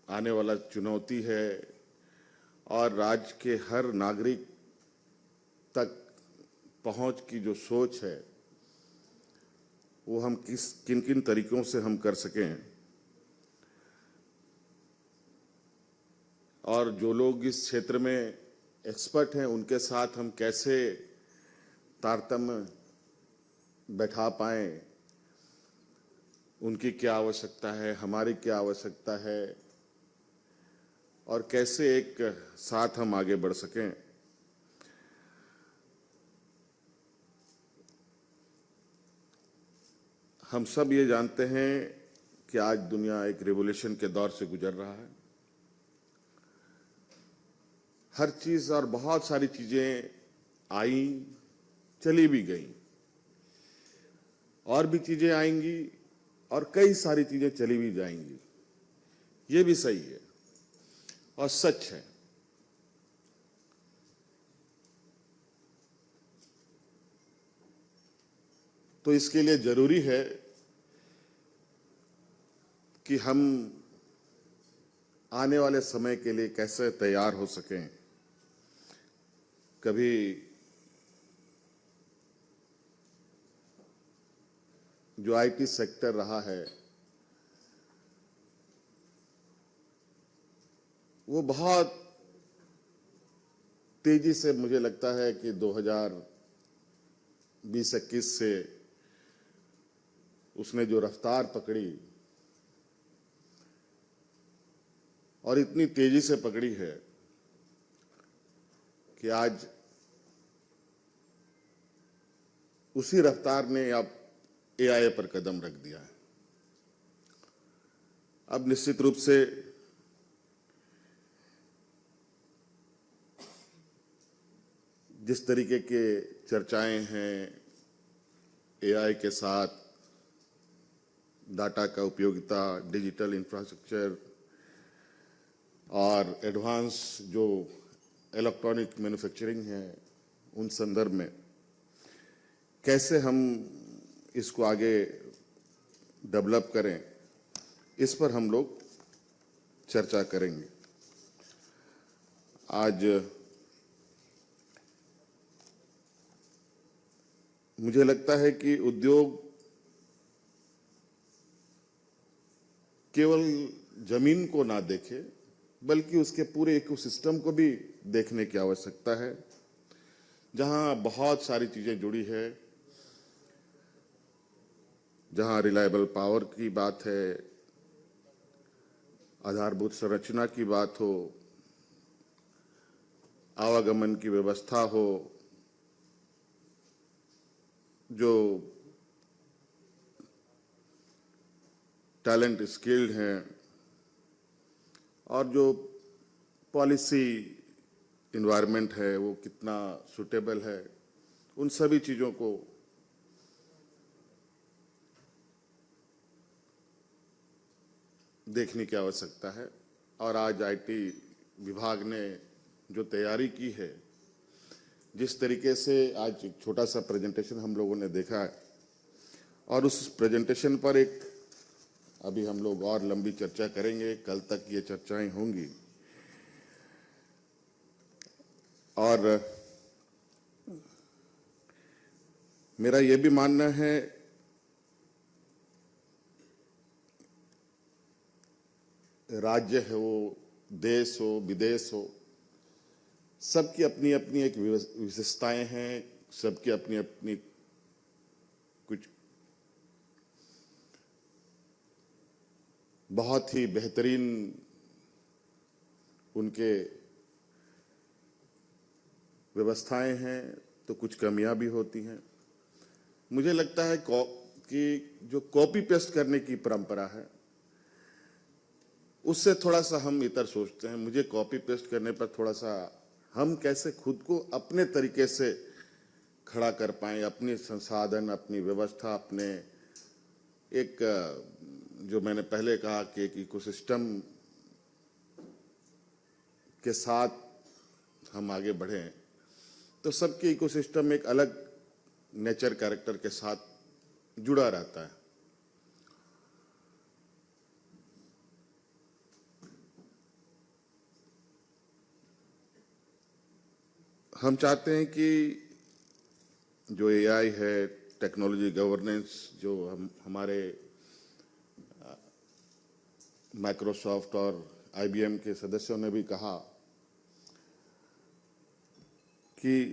आने वाला चुनौती है और राज्य के हर नागरिक तक पहुंच की जो सोच है, वो हम किन किन तरीकों से हम कर सकें। और जो लोग इस क्षेत्र में एक्सपर्ट हैं उनके साथ हम कैसे तारतम्य बैठा पाएं, उनकी क्या आवश्यकता है, हमारी क्या आवश्यकता है और कैसे एक साथ हम आगे बढ़ सकें। हम सब ये जानते हैं कि आज दुनिया एक रिवॉल्यूशन के दौर से गुजर रहा है हर चीज और बहुत सारी चीजें आई, चली भी गई, और भी चीजें आएंगी और कई सारी चीजें चली भी जाएंगी। ये भी सही है और सच है। तो इसके लिए जरूरी है कि हम आने वाले समय के लिए कैसे तैयार हो सकें। कभी जो आईटी सेक्टर रहा है वो बहुत तेजी से, मुझे लगता है कि 2020-21 से उसने जो रफ्तार पकड़ी और इतनी तेजी से पकड़ी है कि आज उसी रफ्तार ने अब एआई पर कदम रख दिया है। अब निश्चित रूप से जिस तरीके के चर्चाएं हैं एआई के साथ, डाटा का उपयोगिता, डिजिटल इंफ्रास्ट्रक्चर और एडवांस जो इलेक्ट्रॉनिक मैन्युफैक्चरिंग है, उन संदर्भ में कैसे हम इसको आगे डेवलप करें, इस पर हम लोग चर्चा करेंगे। आज मुझे लगता है कि उद्योग केवल जमीन को ना देखे बल्कि उसके पूरे इकोसिस्टम को भी देखने की आवश्यकता है, जहां बहुत सारी चीजें जुड़ी है, जहां रिलायबल पावर की बात है, आधारभूत संरचना की बात हो, आवागमन की व्यवस्था हो, जो टैलेंट स्किल्ड हैं और जो पॉलिसी इन्वायरमेंट है वो कितना सुटेबल है, उन सभी चीजों को देखने की आवश्यकता है। और आज आईटी विभाग ने जो तैयारी की है, जिस तरीके से आज एक छोटा सा प्रेजेंटेशन हम लोगों ने देखा है और उस प्रेजेंटेशन पर एक अभी हम लोग और लंबी चर्चा करेंगे, कल तक ये चर्चाएं होंगी। और मेरा ये भी मानना है राज्य हो, देश हो, विदेश हो, सबकी अपनी अपनी एक विशेषताएं हैं, सबकी अपनी अपनी कुछ बहुत ही बेहतरीन उनके व्यवस्थाएं हैं, तो कुछ कमियां भी होती हैं। मुझे लगता है कि जो कॉपी पेस्ट करने की परंपरा है उससे थोड़ा सा हम इतर सोचते हैं। मुझे कॉपी पेस्ट करने पर थोड़ा सा हम कैसे खुद को अपने तरीके से खड़ा कर पाएं, अपने संसाधन, अपनी व्यवस्था, अपने एक जो मैंने पहले कहा कि एक इकोसिस्टम के साथ हम आगे बढ़ें, तो सबके इकोसिस्टम एक अलग नेचर कैरेक्टर के साथ जुड़ा रहता है। हम चाहते हैं कि जो एआई है, टेक्नोलॉजी गवर्नेंस, जो हमारे माइक्रोसॉफ्ट और आईबीएम के सदस्यों ने भी कहा कि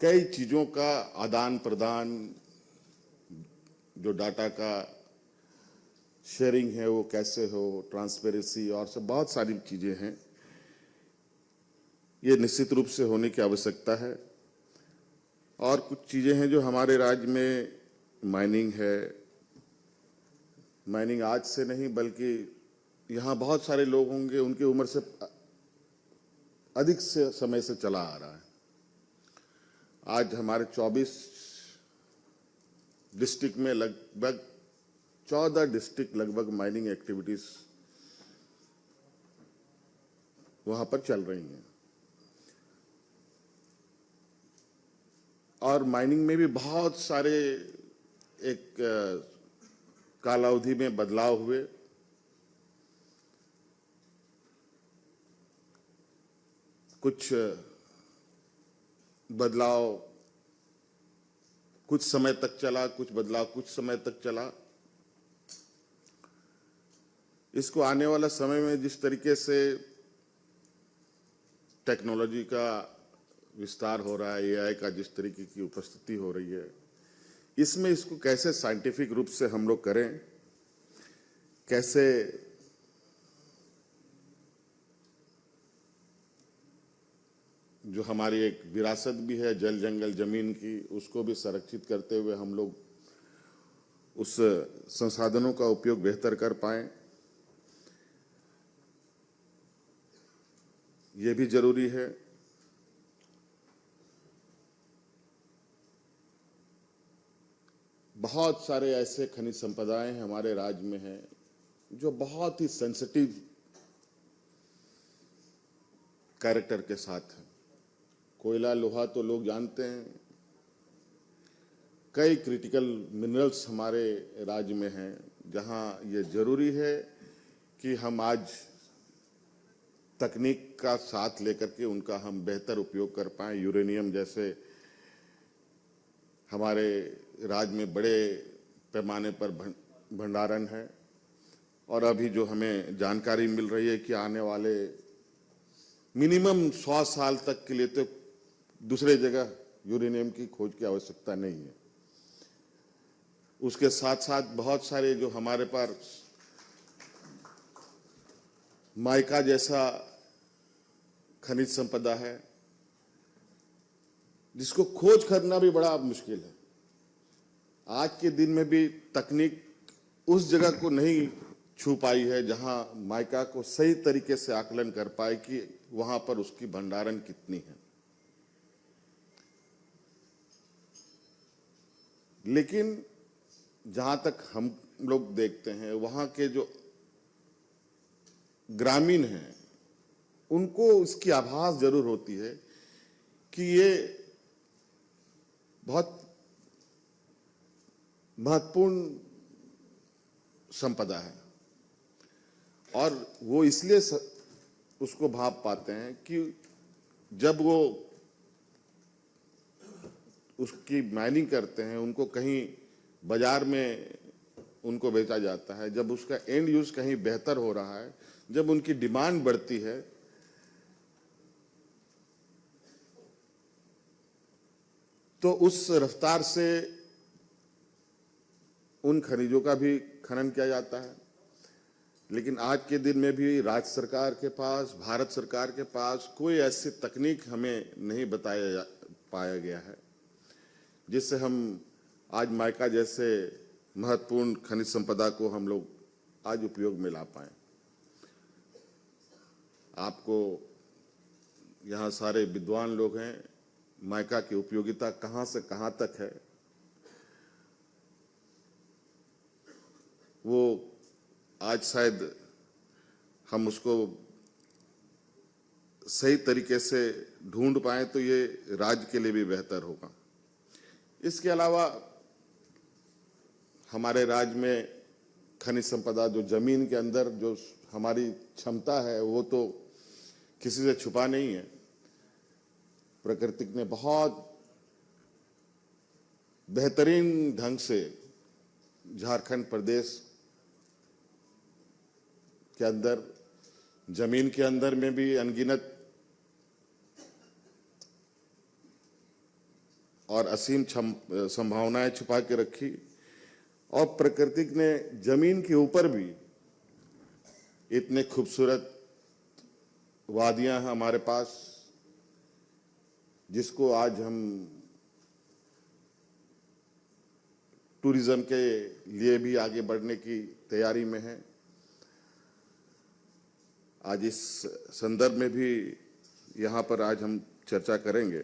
कई चीजों का आदान प्रदान, जो डाटा का शेयरिंग है वो कैसे हो, ट्रांसपेरेंसी और सब बहुत सारी चीजें हैं, ये निश्चित रूप से होने की आवश्यकता है। और कुछ चीजें हैं जो हमारे राज्य में माइनिंग है, माइनिंग आज से नहीं बल्कि यहाँ बहुत सारे लोग होंगे उनकी उम्र से अधिक से समय से चला आ रहा है। आज हमारे 24 डिस्ट्रिक्ट में लगभग 14 डिस्ट्रिक्ट लगभग माइनिंग एक्टिविटीज वहां पर चल रही हैं और माइनिंग में भी बहुत सारे एक कालावधि में बदलाव हुए। कुछ बदलाव कुछ समय तक चला, कुछ बदलाव कुछ समय तक चला। इसको आने वाला समय में जिस तरीके से टेक्नोलॉजी का विस्तार हो रहा है, एआई का जिस तरीके की उपस्थिति हो रही है, इसमें इसको कैसे साइंटिफिक रूप से हम लोग करें, कैसे जो हमारी एक विरासत भी है जल जंगल जमीन की, उसको भी संरक्षित करते हुए हम लोग उस संसाधनों का उपयोग बेहतर कर पाएं, ये भी जरूरी है। बहुत सारे ऐसे खनिज संपदाएं हमारे राज्य में हैं जो बहुत ही सेंसिटिव कैरेक्टर के साथ है। कोयला, लोहा तो लोग जानते हैं, कई क्रिटिकल मिनरल्स हमारे राज्य में हैं जहां ये जरूरी है कि हम आज तकनीक का साथ लेकर के उनका हम बेहतर उपयोग कर पाएं। यूरेनियम जैसे हमारे राज्य में बड़े पैमाने पर भंडारण है और अभी जो हमें जानकारी मिल रही है कि आने वाले मिनिमम 100 साल तक के लिए तो दूसरे जगह यूरेनियम की खोज की आवश्यकता नहीं है। उसके साथ साथ बहुत सारे जो हमारे पास माइका जैसा खनिज संपदा है जिसको खोज करना भी बड़ा मुश्किल है। आज के दिन में भी तकनीक उस जगह को नहीं छू पाई है जहां माइका को सही तरीके से आकलन कर पाए कि वहां पर उसकी भंडारण कितनी है। लेकिन जहां तक हम लोग देखते हैं वहां के जो ग्रामीण हैं उनको इसकी आभास जरूर होती है कि ये बहुत महत्वपूर्ण संपदा है और वो इसलिए उसको भाप पाते हैं कि जब वो उसकी माइनिंग करते हैं, उनको कहीं बाजार में उनको बेचा जाता है, जब उसका एंड यूज कहीं बेहतर हो रहा है, जब उनकी डिमांड बढ़ती है, तो उस रफ्तार से उन खनिजों का भी खनन किया जाता है। लेकिन आज के दिन में भी राज्य सरकार के पास, भारत सरकार के पास कोई ऐसी तकनीक हमें नहीं पाया गया है जिससे हम आज माइका जैसे महत्वपूर्ण खनिज संपदा को हम लोग आज उपयोग में ला पाए। आपको यहाँ सारे विद्वान लोग हैं, माइका की उपयोगिता कहाँ से कहाँ तक है वो आज शायद हम उसको सही तरीके से ढूंढ पाए तो ये राज्य के लिए भी बेहतर होगा। इसके अलावा हमारे राज्य में खनिज संपदा जो जमीन के अंदर जो हमारी क्षमता है वो तो किसी से छुपा नहीं है। प्रकृति ने बहुत बेहतरीन ढंग से झारखंड प्रदेश के अंदर, जमीन के अंदर में भी अनगिनत और असीम संभावनाएं छुपा के रखी और प्रकृति ने जमीन के ऊपर भी इतने खूबसूरत वादियां हैं हमारे पास जिसको आज हम टूरिज्म के लिए भी आगे बढ़ने की तैयारी में हैं। आज इस संदर्भ में भी यहाँ पर आज हम चर्चा करेंगे।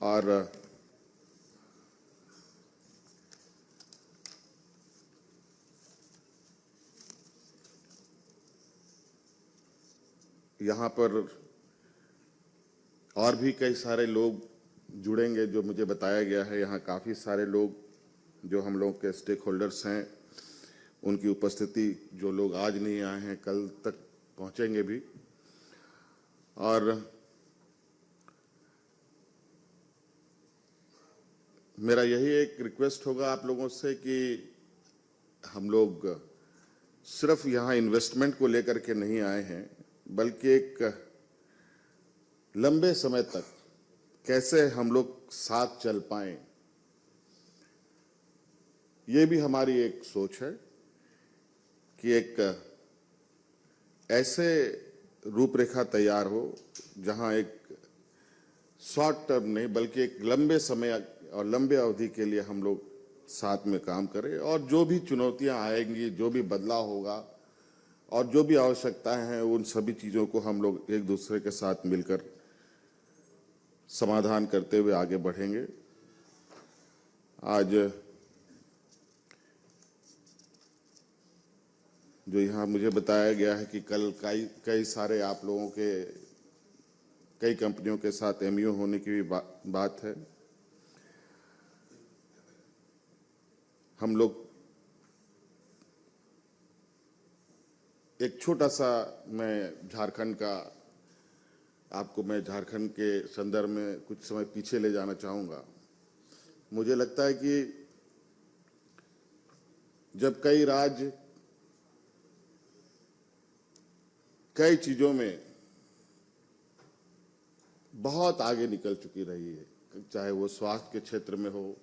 और यहाँ पर और भी कई सारे लोग जुड़ेंगे, जो मुझे बताया गया है। यहाँ काफ़ी सारे लोग जो हम लोग के स्टेक होल्डर्स हैं, उनकी उपस्थिति, जो लोग आज नहीं आए हैं कल तक पहुँचेंगे भी। और मेरा यही एक रिक्वेस्ट होगा आप लोगों से कि हम लोग सिर्फ यहाँ इन्वेस्टमेंट को लेकर के नहीं आए हैं, बल्कि एक लंबे समय तक कैसे हम लोग साथ चल पाएं, ये भी हमारी एक सोच है कि एक ऐसे रूपरेखा तैयार हो जहां एक शॉर्ट टर्म नहीं बल्कि एक लंबे समय और लंबे अवधि के लिए हम लोग साथ में काम करें, और जो भी चुनौतियां आएंगी, जो भी बदलाव होगा और जो भी आवश्यकताएं हैं, उन सभी चीजों को हम लोग एक दूसरे के साथ मिलकर समाधान करते हुए आगे बढ़ेंगे। आज जो यहाँ मुझे बताया गया है कि कल कई सारे आप लोगों के कई कंपनियों के साथ एमयू होने की भी बात है। हम लोग एक छोटा सा, मैं झारखंड के संदर्भ में कुछ समय पीछे ले जाना चाहूंगा। मुझे लगता है कि जब कई राज्य कई चीजों में बहुत आगे निकल चुकी रही है, चाहे वो स्वास्थ्य के क्षेत्र में हो,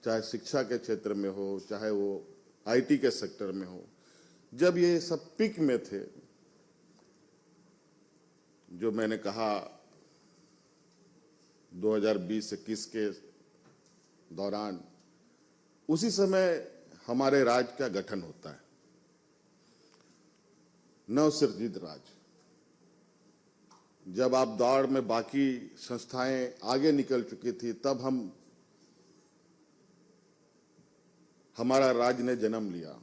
चाहे शिक्षा के क्षेत्र में हो, चाहे वो आईटी के सेक्टर में हो, जब ये सब पीक में थे, जो मैंने कहा 2020-21 के दौरान, उसी समय हमारे राज्य का गठन होता है, नवसृजित राज्य। जब आप दौड़ में बाकी संस्थाएं आगे निकल चुकी थी, तब हमारा राज्य ने जन्म लिया,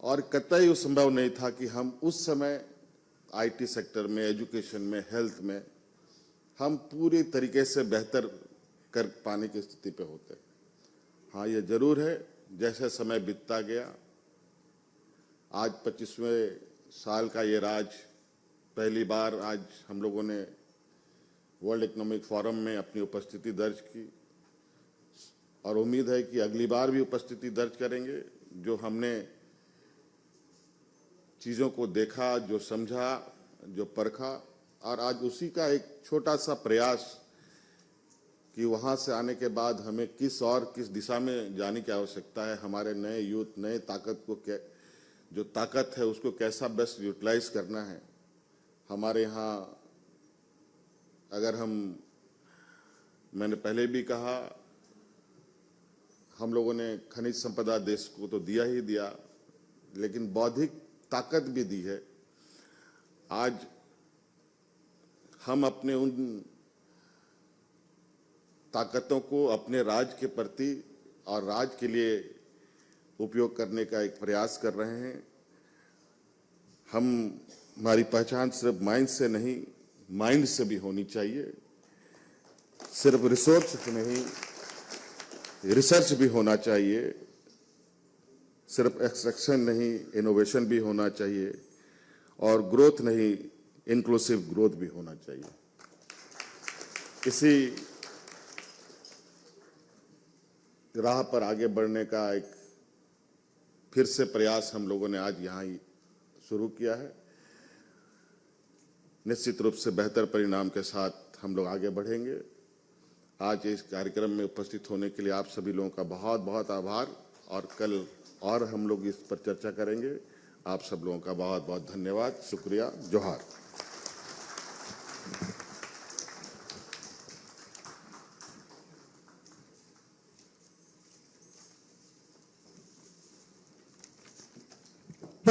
और कतई वो संभव नहीं था कि हम उस समय आईटी सेक्टर में, एजुकेशन में, हेल्थ में हम पूरी तरीके से बेहतर कर पाने की स्थिति पे होते। हाँ, ये जरूर है, जैसे समय बीतता गया, आज 25वें साल का ये राज पहली बार आज हम लोगों ने वर्ल्ड इकोनॉमिक फोरम में अपनी उपस्थिति दर्ज की, और उम्मीद है कि अगली बार भी उपस्थिति दर्ज करेंगे। जो हमने चीज़ों को देखा, जो समझा, जो परखा, और आज उसी का एक छोटा सा प्रयास कि वहाँ से आने के बाद हमें किस दिशा में जाने की आवश्यकता है, हमारे नए यूथ, नए ताकत को जो ताकत है उसको कैसा बेस्ट यूटिलाइज करना है। हमारे यहाँ अगर मैंने पहले भी कहा, हम लोगों ने खनिज संपदा देश को तो दिया ही दिया, लेकिन बौद्धिक ताकत भी दी है। आज हम अपने उन ताकतों को अपने राज्य के प्रति और राज्य के लिए उपयोग करने का एक प्रयास कर रहे हैं। हमारी पहचान सिर्फ माइंड से नहीं, माइंड से भी होनी चाहिए। सिर्फ रिसोर्स से नहीं, रिसर्च भी होना चाहिए। सिर्फ एक्सट्रैक्शन नहीं, इनोवेशन भी होना चाहिए, और ग्रोथ नहीं, इंक्लूसिव ग्रोथ भी होना चाहिए। इसी राह पर आगे बढ़ने का एक फिर से प्रयास हम लोगों ने आज यहाँ ही शुरू किया है। निश्चित रूप से बेहतर परिणाम के साथ हम लोग आगे बढ़ेंगे। आज इस कार्यक्रम में उपस्थित होने के लिए आप सभी लोगों का बहुत बहुत आभार, और कल और हम लोग इस पर चर्चा करेंगे। आप सब लोगों का बहुत बहुत धन्यवाद, शुक्रिया, जोहार।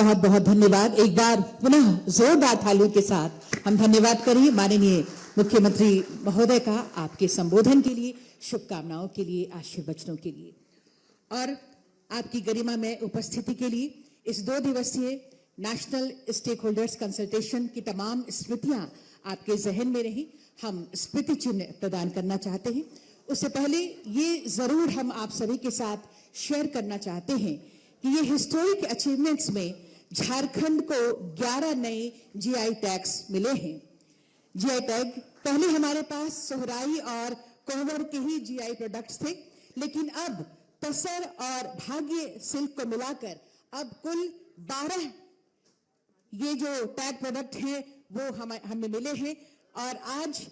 बहुत बहुत धन्यवाद। एक बार पुनः जोरदार तालियों के साथ हम धन्यवाद करें माननीय मुख्यमंत्री महोदय का आपके संबोधन के लिए, शुभकामनाओं के लिए, आशीर्वचनों के लिए और आपकी गरिमा में उपस्थिति के लिए। इस 2 दिवसीय नेशनल स्टेक होल्डर्स कंसल्टेशन की तमाम स्मृतियां आपके जहन में रही। हम स्मृति चिन्ह प्रदान करना चाहते हैं। उससे पहले ये जरूर हम आप सभी के साथ शेयर करना चाहते हैं कि ये हिस्टोरिक अचीवमेंट्स में झारखंड को 11 नए जीआई टैग्स मिले हैं। जीआई टैग पहले हमारे पास सोहराई और कोहबर के ही जीआई प्रोडक्ट्स थे, लेकिन अब तसर और भाग्य सिल्क को मिलाकर अब कुल 12 ये जो टैग प्रोडक्ट हैं वो हमें मिले हैं। और आज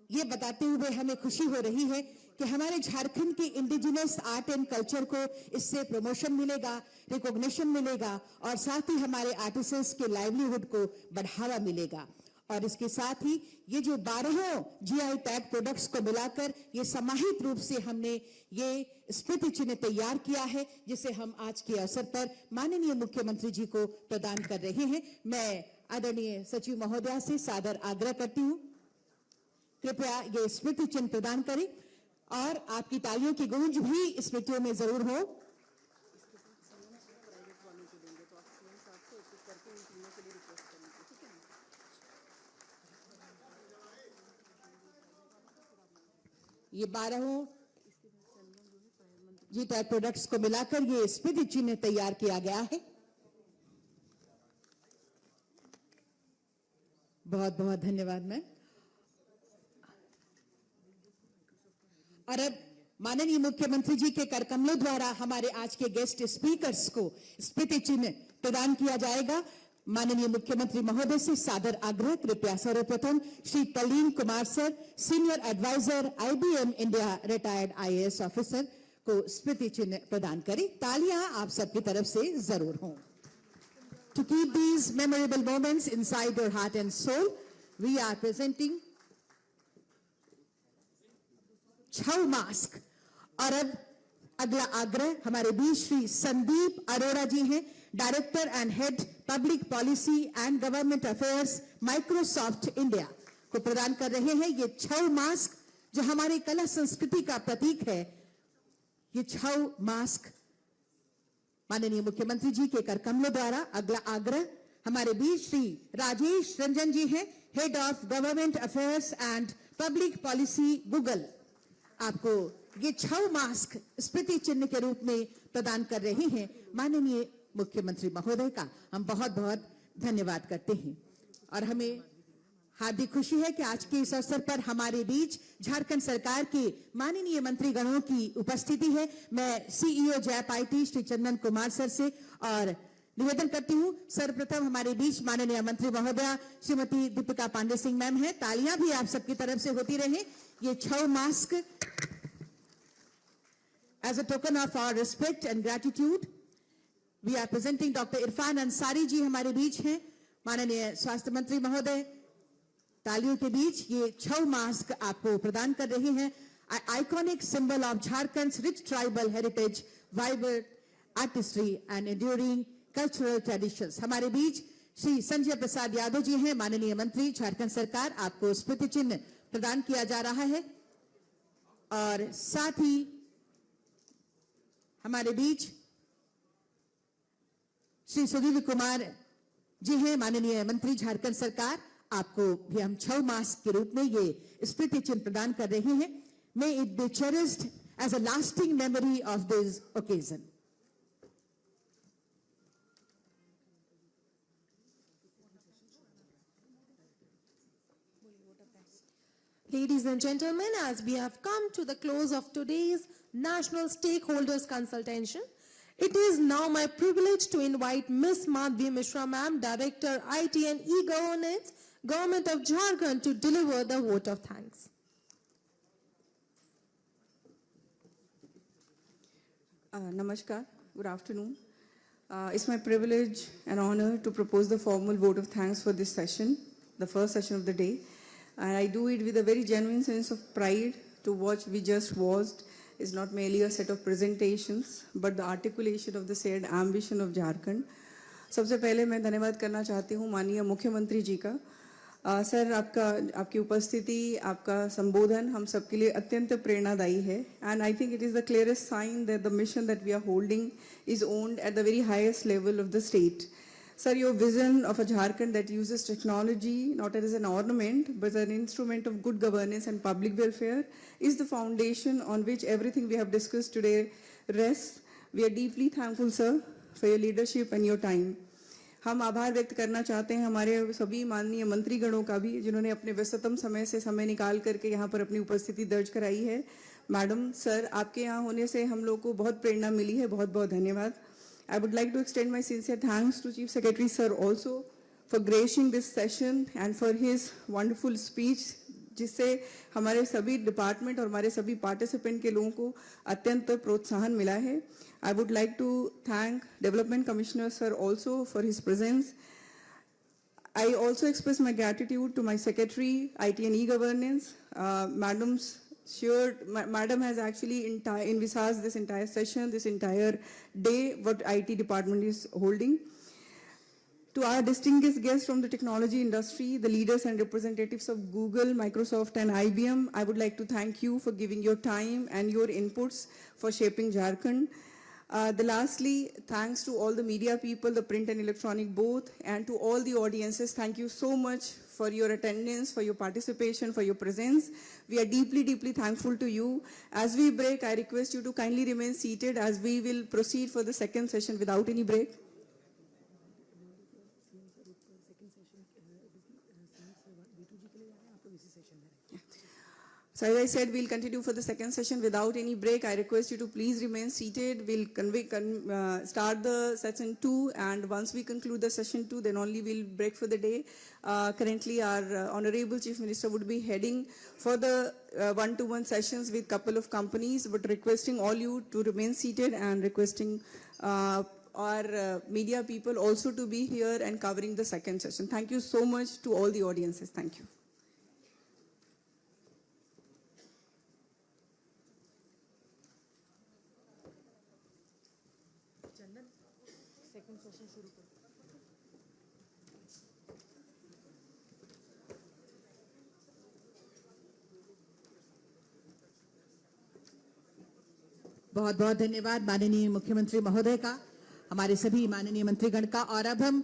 ये बताते हुए हमें खुशी हो रही है कि हमारे झारखंड के इंडिजिनस आर्ट एंड कल्चर को इससे प्रमोशन मिलेगा, रिकॉग्निशन मिलेगा और साथ ही हमारे आर्टिस्ट्स के लाइवलीहुड को बढ़ावा मिलेगा। और इसके साथ ही ये जो 12 जीआई टैग प्रोडक्ट्स को मिलाकर ये समाहित रूप से हमने ये स्मृति चिन्ह तैयार किया है, जिसे हम आज के अवसर पर माननीय मुख्यमंत्री जी को प्रदान कर रहे हैं। मैं आदरणीय सचिव महोदया से सादर आग्रह करती हूँ, कृपया ये स्मृति चिन्ह प्रदान करें और आपकी तालियों की गूंज भी स्मृतियों में जरूर हो। ये 12 जी टैग प्रोडक्ट्स को मिलाकर ये स्मृति चिन्ह तैयार किया गया है। बहुत बहुत धन्यवाद मैम। और अब माननीय मुख्यमंत्री जी के करकमलों द्वारा हमारे आज के गेस्ट स्पीकर्स को स्मृति चिन्ह प्रदान किया जाएगा। माननीय मुख्यमंत्री महोदय से सादर आग्रह, कृपया सर्वप्रथम श्री तल्लीन Kumar sir, senior adviser IBM India retired IAS officer को स्मृति चिन्ह प्रदान करें। तालियां आप सबकी तरफ से जरूर हों। To keep these memorable moments inside your heart and soul, we are presenting Chhau mask. और अब अगला आग्रह हमारे बीच श्री संदीप अरोड़ा जी हैं, director and head public policy and government affairs Microsoft India को प्रदान कर रहे हैं। ये छऊ मास्क जो हमारे कला संस्कृति का प्रतीक है, ये छऊ मास्क माननीय मुख्यमंत्री जी के करकमलों द्वारा। अगला आग्रह हमारे बीच श्री राजेश रंजन जी हैं, head of government affairs and public policy Google, आपको ये छऊ मास्क स्मृति चिन्ह के रूप में प्रदान कर रहे हैं। माननीय मुख्यमंत्री महोदय का हम बहुत बहुत धन्यवाद करते हैं और हमें हार्दिक खुशी है कि आज के इस अवसर पर हमारे बीच झारखंड सरकार के माननीय मंत्रीगणों की उपस्थिति है। मैं CEO JAP IT Shri Chandan Kumar sir से और निवेदन करती हूं, सर्वप्रथम हमारे बीच माननीय मंत्री महोदया श्रीमती दीपिका पांडे सिंह मैम है। तालियां भी आप सबकी तरफ से होती रहे। ये Chhau mask as a token of our respect and gratitude we are presenting doctor Irfan Ansari ji हमारे बीच हैं। माननीय स्वास्थ्य मंत्री महोदय तालियों के बीच ये छऊ मास्क आपको प्रदान कर रहे हैं। Iconic symbol of Jharkhand rich tribal heritage, vibrant artistry and enduring cultural traditions. हमारे बीच श्री संजय प्रसाद यादव जी हैं, माननीय मंत्री झारखंड सरकार। आपको स्मृति चिन्ह प्रदान किया जा रहा है और साथ ही हमारे बीच श्री सुधीर कुमार जी हैं, माननीय मंत्री झारखंड सरकार। आपको भी हम छऊ मास्क के रूप में ये स्मृति चिन्ह प्रदान कर रहे हैं। May it be cherished as a lasting memory of this occasion. Ladies and gentlemen, as we have come to the close of today's National Stakeholders Consultation, it is now my privilege to invite Ms. Madhvi Mishra Ma'am, Director IT and E-Governance, Government of Jharkhand, to deliver the vote of thanks. Namaskar, good afternoon. It's my privilege and honor to propose the formal vote of thanks for this session, the first session of the day. And I do it with a very genuine sense of pride to what we just watched is not merely a set of presentations, but the articulation of the shared ambition of Jharkhand. सबसे पहले मैं धन्यवाद करना चाहती हूँ माननीय मुख्यमंत्री जी का। सर, आपकी उपस्थिति, आपका संबोधन हम सबके लिए अत्यंत प्रेरणादायी है। And I think it is the clearest sign that the mission that we are holding is owned at the very highest level of the state. Sir, your vision of a Jharkhand that uses technology not as an ornament but as an instrument of good governance and public welfare is the foundation on which everything we have discussed today rests. We are deeply thankful, sir, for your leadership and your time. हम आभार व्यक्त करना चाहते हैं हमारे सभी माननीय मंत्रीगणों का भी, जिन्होंने अपने व्यस्ततम समय से समय निकाल करके यहाँ पर अपनी उपस्थिति दर्ज कराई है. मैडम, सर, आपके यहाँ होने से हम लोग को बहुत प्रेरणा मिली है. बहुत बहुत धन्यवाद. I would like to extend my sincere thanks to Chief Secretary Sir also for gracing this session and for his wonderful speech, जिससे हमारे सभी डिपार्टमेंट और हमारे सभी पार्टिसिपेंट के लोगों को अत्यंत प्रोत्साहन मिला है. I would like to thank Development Commissioner Sir also for his presence. I also express my gratitude to my Secretary, IT and E-Governance, Madam has actually envisaged this entire session, this entire day, what IT department is holding. To our distinguished guests from the technology industry, the leaders and representatives of Google, Microsoft and IBM, I would like to thank you for giving your time and your inputs for shaping Jharkhand. Lastly, thanks to all the media people, the print and electronic both, and to all the audiences, thank you so much for your attendance, for your participation, for your presence. We are deeply, deeply thankful to you. As we break, I request you to kindly remain seated as we will proceed for the second session without any break. So as I said, we'll continue for the second session without any break. I request you to please remain seated. We'll start the session 2, and once we conclude the session 2, then only we'll break for the day. Currently, our Honorable Chief Minister would be heading for the one-to-one sessions with couple of companies, but requesting all you to remain seated and requesting our media people also to be here and covering the second session. Thank you so much to all the audiences. Thank you. बहुत बहुत धन्यवाद माननीय मुख्यमंत्री महोदय का, हमारे सभी माननीय मंत्रीगण का. और अब हम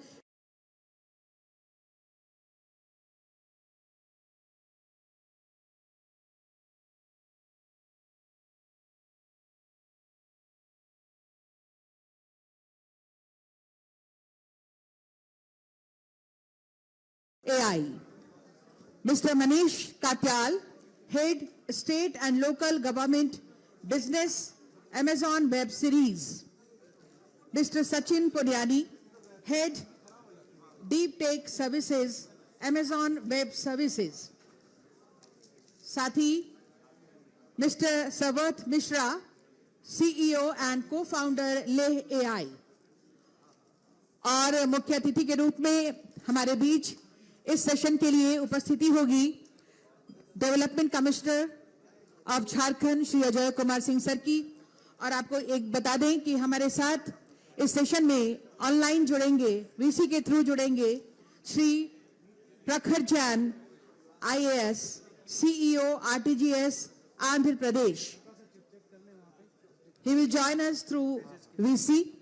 AI, Mr. Manish Katyal, Head State and Local Government Business, Amazon Web Series. Mr. Sachin Puryani, Head Deep Tech Services, Amazon Web Services. साथ ही Mr. Savarth Mishra, CEO and Co-founder Leh AI. और मुख्य अतिथि के रूप में हमारे बीच इस session के लिए उपस्थिति होगी development commissioner of Jharkhand Shri Ajay Kumar Singh sir की. और आपको एक बता दें कि हमारे साथ इस सेशन में ऑनलाइन जुड़ेंगे, वीसी के थ्रू जुड़ेंगे श्री प्रखर Jain, IAS, CEO RTGS Andhra Pradesh. He will join us through VC.